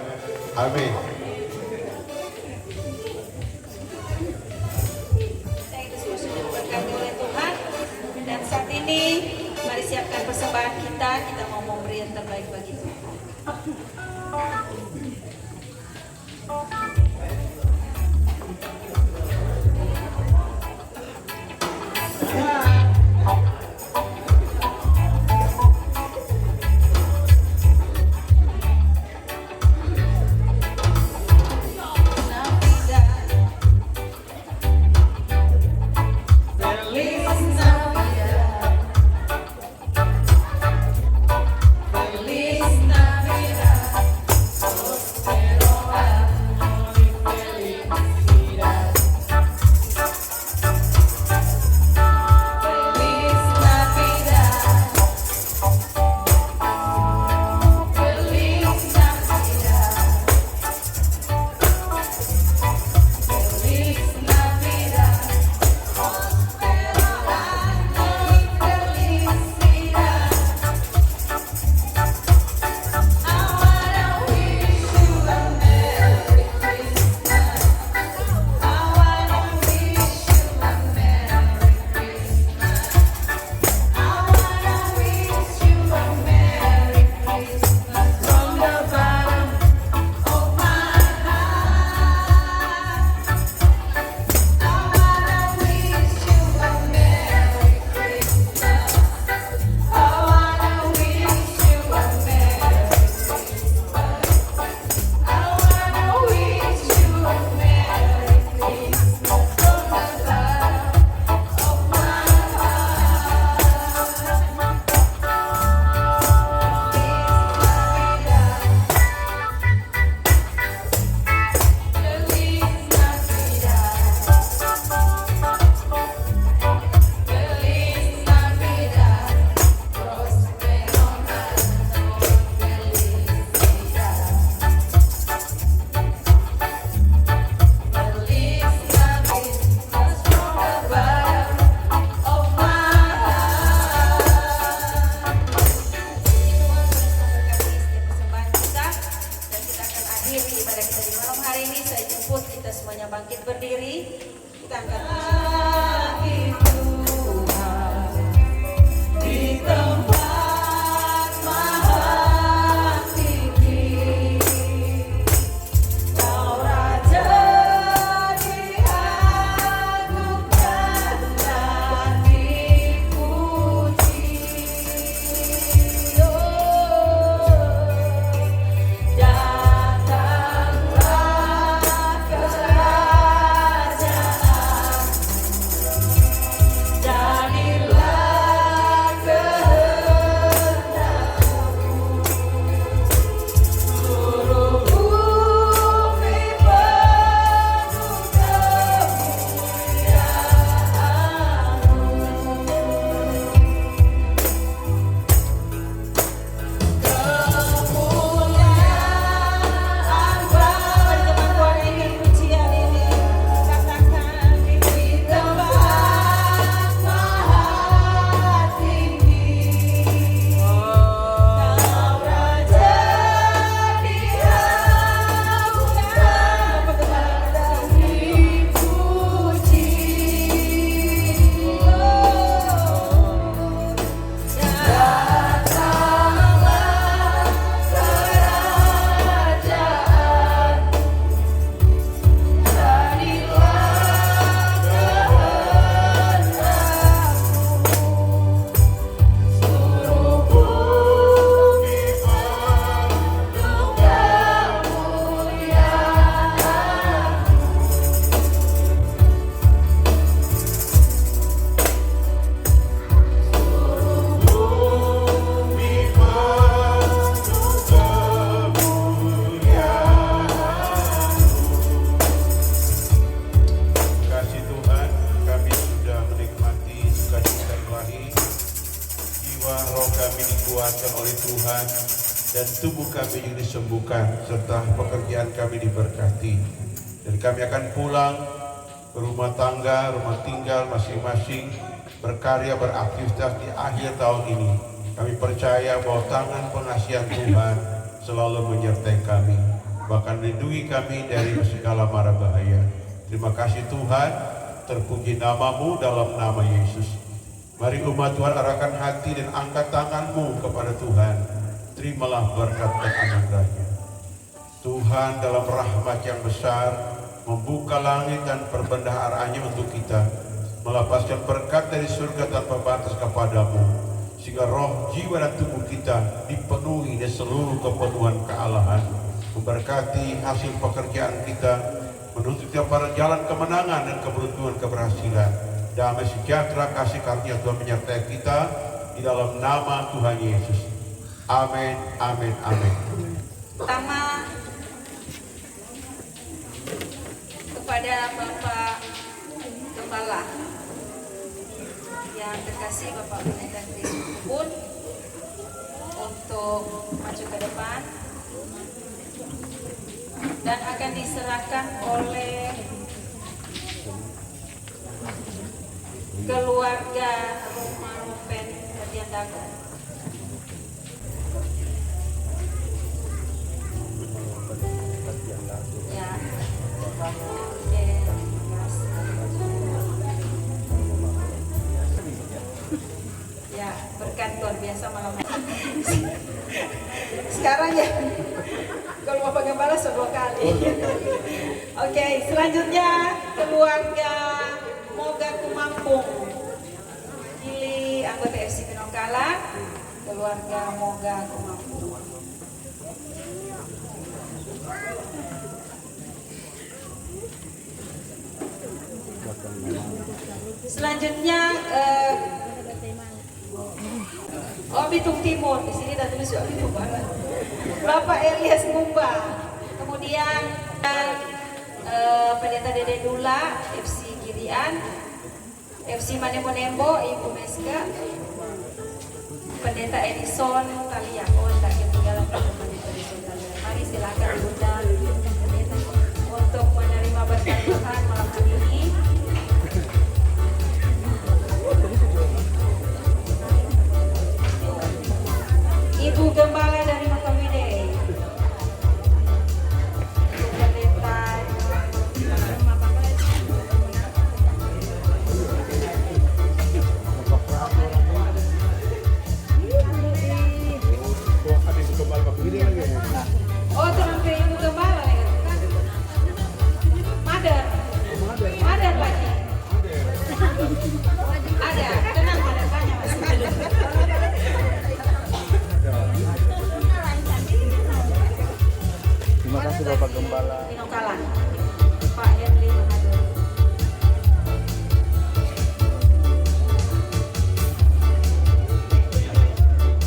Amin. Kita semua sudah diberkati oleh Tuhan. Dan saat ini mari siapkan persembahan kita. Kita mau memberi yang terbaik bagi Tuhan. Bangkit berdiri, kita angkat di tempat maha tinggi, Kau Raja diagungkan dan dipuji. dikuatkan oleh Tuhan dan tubuh kami juga disembuhkan serta pekerjaan kami diberkati. Dan kami akan pulang ke rumah tangga, rumah tinggal masing-masing, berkarya, beraktivitas di akhir tahun ini. Kami percaya bahwa tangan pengasihan Tuhan selalu menyertai kami, bahkan lindungi kami dari segala mara bahaya. Terima kasih Tuhan, terpuji namamu dalam nama Yesus. Mari umat Tuhan arahkan hati dan angkat tanganmu kepada Tuhan. Terimalah berkat dan anugerahnya. Tuhan dalam rahmat yang besar membuka langit dan perbendaharaannya untuk kita, melepaskan berkat dari surga tanpa batas kepadamu, sehingga roh, jiwa, dan tubuh kita dipenuhi dengan seluruh kepenuhan kealahan, memberkati hasil pekerjaan kita, menuntut kita pada jalan kemenangan dan keberuntungan keberhasilan. Damai sejahtera kasih karunia Tuhan menyertai kita di dalam nama Tuhan Yesus. Amin, amin, amin. Pertama, kepada Bapak Gembala yang terkasih, Bapak Pendeta Kris pun untuk maju ke depan dan akan diserahkan oleh keluarga Rumah Rupen Hadian Dago. Ya. Ya, berkat luar biasa malam ini. Sekarang ya, kalau Bapak Gembala dua kali. Oke, selanjutnya keluarga Moga Kumampung. Pilih anggota FC Pinongkala, keluarga Moga Kumampung. Selanjutnya Bitung Timur, di sini ada tulis Bitung Barat. Bapak Elias Mumba, kemudian Pendeta Dede Dula, FC Kirian, FC Manembo, Ibu Meska, Pendeta Edison Talia. Oh, tak ketinggalan Pendeta Edison Talia. Mari silakan Bunda Pendeta untuk menerima berkat Tuhan malam hari ini. Ibu Gembala dari Makawide, Pendeta oh, terang ke Ibu Gembala ya kan? Mader lagi. Ada, tenang Mader banyak masih. Terima kasih Bapak Gembala. Pinongkala, Pak Henry Manado.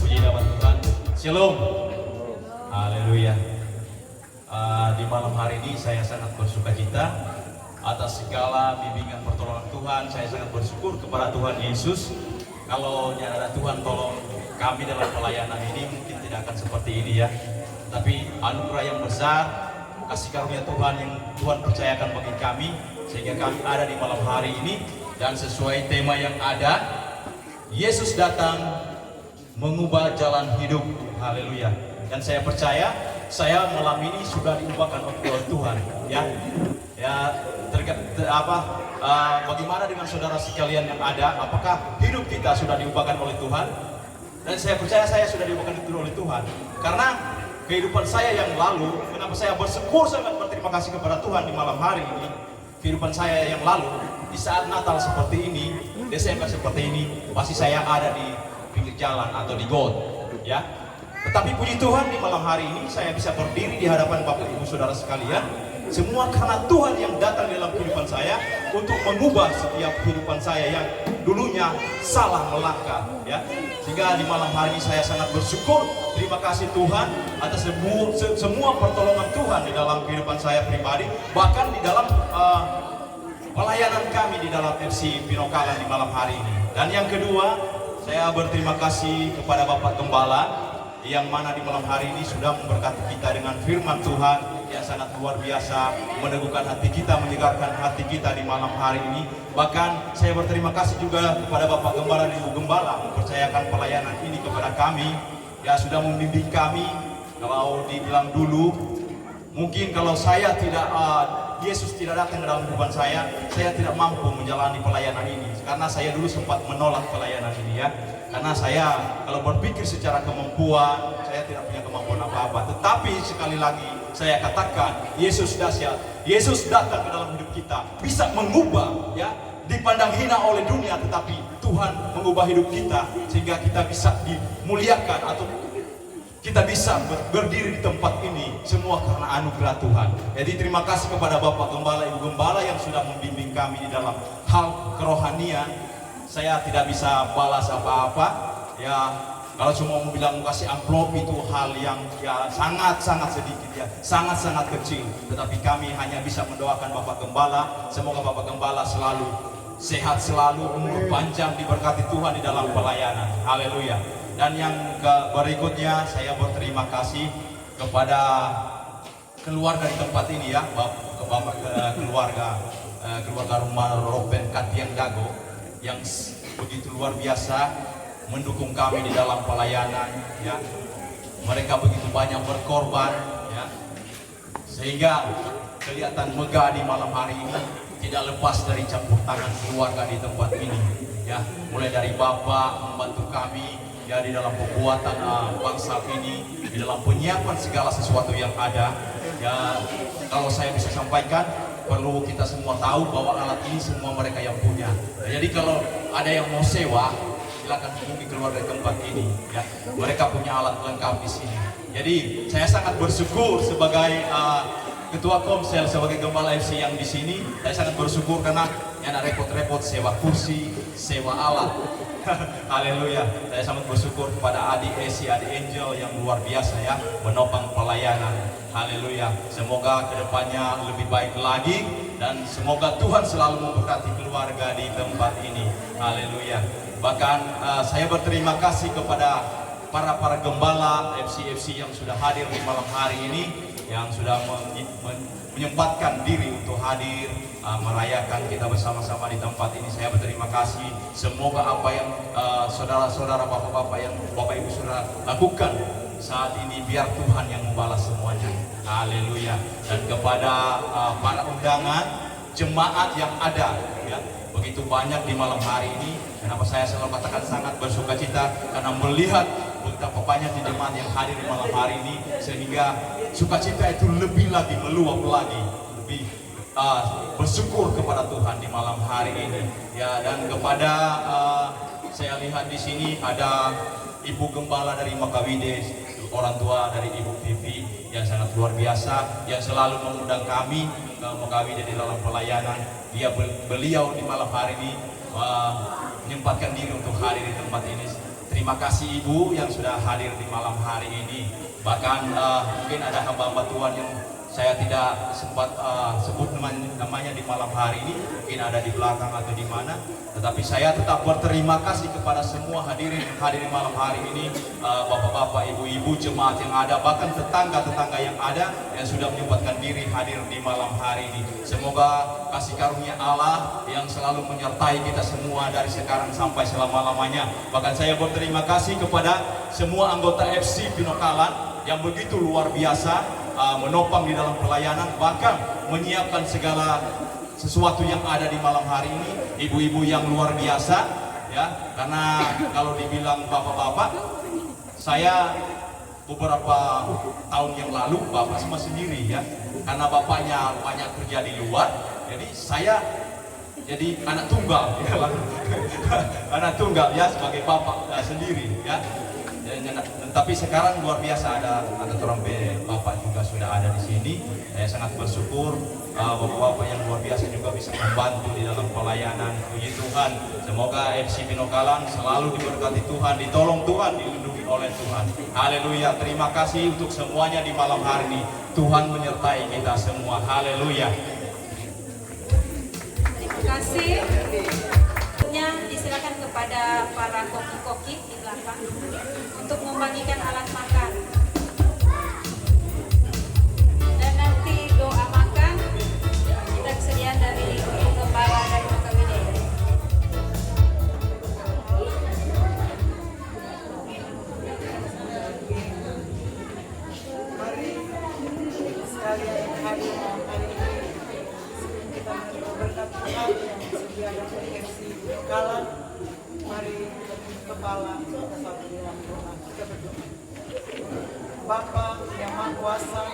Puji nama Tuhan. Shalom. Haleluya. Di malam hari ini saya sangat bersuka cita atas segala bimbingan pertolongan Tuhan. Saya sangat bersyukur kepada Tuhan Yesus. Kalau tidak ada Tuhan tolong kami dalam pelayanan ini mungkin tidak akan seperti ini ya. Tapi anugerah yang besar, kasih karunia Tuhan yang Tuhan percayakan bagi kami, sehingga kami ada di malam hari ini. Dan sesuai tema yang ada, Yesus datang mengubah jalan hidup. Haleluya. Dan saya percaya, saya malam ini sudah diubahkan oleh Tuhan. Bagaimana dengan saudara sekalian yang ada? Apakah hidup kita sudah diubahkan oleh Tuhan? Dan saya percaya saya sudah diubahkan oleh Tuhan. Karena kehidupan saya yang lalu, kenapa saya bersyukur sangat berterima kasih kepada Tuhan di malam hari ini. Kehidupan saya yang lalu, di saat Natal seperti ini, Desember seperti ini, pasti saya ada di pinggir jalan atau di got, ya. Tetapi puji Tuhan di malam hari ini saya bisa berdiri di hadapan Bapak Ibu Saudara sekalian. Semua karena Tuhan yang datang dalam kehidupan saya untuk mengubah setiap kehidupan saya yang dulunya salah melangkah, ya. Sehingga di malam hari ini saya sangat bersyukur. Terima kasih Tuhan atas semua pertolongan Tuhan di dalam kehidupan saya pribadi, bahkan di dalam pelayanan kami di dalam FC Pinongkala di malam hari ini. Dan yang kedua, saya berterima kasih kepada Bapak Gembala yang mana di malam hari ini sudah memberkati kita dengan firman Tuhan yang sangat luar biasa, meneguhkan hati kita, menyegarkan hati kita di malam hari ini. Bahkan saya berterima kasih juga kepada Bapak Gembala dan Ibu Gembala mempercayakan pelayanan ini kepada kami, ya, sudah membimbing kami Kalau dibilang dulu, mungkin kalau saya tidak Yesus tidak datang ke dalam kehidupan saya tidak mampu menjalani pelayanan ini. Karena saya dulu sempat menolak pelayanan ini ya. Karena saya kalau berpikir secara kemampuan, saya tidak punya kemampuan apa-apa. Tetapi sekali lagi saya katakan, Yesus dahsyat. Yesus datang ke dalam hidup kita, bisa mengubah ya. Dipandang hina oleh dunia, tetapi Tuhan mengubah hidup kita sehingga kita bisa dimuliakan atau kita bisa berdiri di tempat ini semua karena anugerah Tuhan. Jadi terima kasih kepada Bapak Gembala, Ibu Gembala yang sudah membimbing kami di dalam hal kerohanian. Saya tidak bisa balas apa-apa. Ya, kalau cuma mau bilang kasih amplop itu hal yang ya sangat-sangat sedikit ya, sangat-sangat kecil. Tetapi kami hanya bisa mendoakan Bapak Gembala, semoga Bapak Gembala selalu sehat, selalu umur panjang, diberkati Tuhan di dalam pelayanan. Haleluya. Dan yang berikutnya saya berterima kasih kepada keluarga di tempat ini ya, keluarga rumah Roben Katiang Dago yang begitu luar biasa mendukung kami di dalam pelayanan ya. Mereka begitu banyak berkorban ya, sehingga kelihatan megah di malam hari ini. Tidak lepas dari campur tangan keluarga di tempat ini ya, mulai dari Bapak membantu kami ya di dalam pembuatan bangsa ini, di dalam penyiapan segala sesuatu yang ada ya. Kalau saya bisa sampaikan, perlu kita semua tahu bahwa alat ini semua mereka yang punya. Jadi kalau ada yang mau sewa, silakan hubungi keluarga tempat ini ya, mereka punya alat lengkap di sini. Jadi saya sangat bersyukur sebagai Ketua Komsel, sebagai Gembala FC yang di sini, saya sangat bersyukur karena yang ada repot-repot sewa kursi, sewa alat. Haleluya. Saya sangat bersyukur kepada adik Esi, adik Angel yang luar biasa ya, menopang pelayanan. Haleluya. Semoga kedepannya lebih baik lagi dan semoga Tuhan selalu memberkati keluarga di tempat ini. Haleluya. Bahkan saya berterima kasih kepada para gembala FC yang sudah hadir di malam hari ini, yang sudah menyempatkan diri untuk hadir merayakan kita bersama-sama di tempat ini. Saya berterima kasih. Semoga apa yang saudara-saudara, bapak-bapak yang bapak ibu saudara lakukan saat ini, biar Tuhan yang membalas semuanya. Haleluya. Dan kepada para undangan jemaat yang ada ya, begitu banyak di malam hari ini. Kenapa saya selalu katakan sangat bersukacita? Karena melihat betapa banyak jemaat yang hadir di malam hari ini, sehingga sukacita itu lebih lagi meluap lagi, lebih bersyukur kepada Tuhan di malam hari ini. Ya, dan kepada saya lihat di sini ada Ibu Gembala dari Makawide, orang tua dari Ibu Vivi yang sangat luar biasa, yang selalu mengundang kami ke Makawide di dalam pelayanan. Beliau di malam hari ini menyempatkan diri untuk hadir di tempat ini. Terima kasih Ibu yang sudah hadir di malam hari ini. Bahkan mungkin ada hamba-hamba Tuhan yang saya tidak sempat sebut namanya di malam hari ini, mungkin ada di belakang atau di mana. Tetapi saya tetap berterima kasih kepada semua hadirin yang hadir di malam hari ini, bapak-bapak, ibu-ibu, jemaat yang ada, bahkan tetangga-tetangga yang ada yang sudah menyempatkan diri hadir di malam hari ini. Semoga kasih karunia Allah yang selalu menyertai kita semua dari sekarang sampai selama-lamanya. Bahkan saya berterima kasih kepada semua anggota FC Pinokalan yang begitu luar biasa menopang di dalam pelayanan, bahkan menyiapkan segala sesuatu yang ada di malam hari ini. Ibu-ibu yang luar biasa ya, karena kalau dibilang bapak-bapak, saya beberapa tahun yang lalu bapak semua sendiri ya, karena bapaknya banyak kerja di luar, jadi saya jadi anak tunggal ya, anak tunggal ya, sebagai bapak sendiri ya. Tapi sekarang luar biasa ada trompet bapak juga sudah ada di sini. Saya sangat bersyukur bapak-bapak yang luar biasa juga bisa membantu di dalam pelayanan. Puji Tuhan. Semoga FC Pinokalan selalu diberkati Tuhan, ditolong Tuhan, dilindungi oleh Tuhan. Haleluya. Terima kasih untuk semuanya di malam hari ini. Tuhan menyertai kita semua. Haleluya. Terima kasih. Disilakan kepada para koki-koki di belakang untuk membagikan alat makan. Dan nanti doa makan kita kesediaan dari Gembala dari Makawide. hadir malam hari ini. Sebelum kita menerima berkat Tuhan yang disediakan oleh FC Bengkalan, mari kepala kita satu dalam doa. Kita berdoa. Bapa yang Maha Kuasa,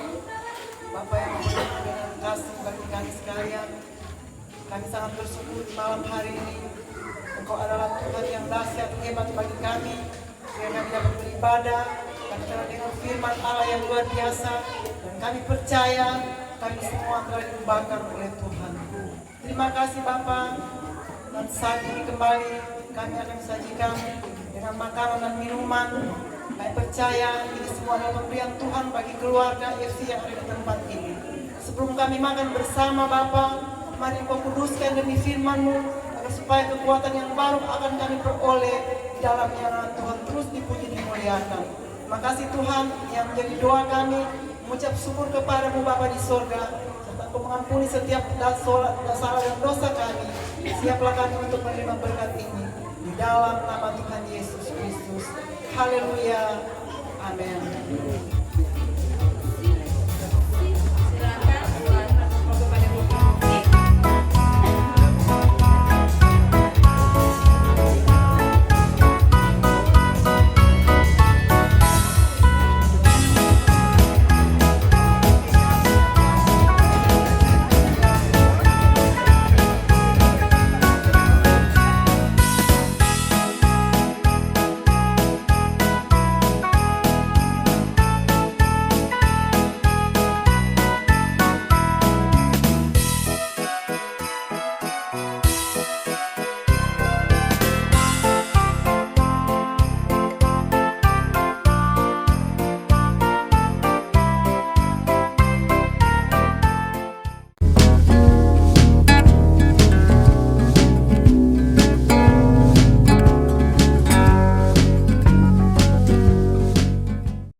Bapa yang penuh dengan kasih bagi kami sekalian, kami sangat bersyukur di malam hari ini. Engkau adalah Tuhan yang dahsyat hebat bagi kami, sehingga kami dapat beribadah, kami telah dengan firman Allah yang luar biasa, dan kami percaya kami semua telah diubahkan oleh Tuhan. Terima kasih Bapa, dan saat ini kembali kami akan sajikan dengan makanan dan minuman. Kami percaya ini semua adalah pemberian Tuhan bagi keluarga FC yang ada di tempat ini. Sebelum kami makan bersama Bapa, mari Engkau kuduskan demi firman-Mu, agar supaya kekuatan yang baru akan kami peroleh di dalamnya nama Tuhan terus dipuji dimuliakan. Terima kasih Tuhan yang menjadi doa kami, mengucap syukur kepada-Mu Bapa di sorga, serta Engkau mengampuni setiap salah dan dosa kami. Siaplah kami untuk menerima berkat ini di dalam nama Tuhan Yesus Kristus. Haleluya. Amin.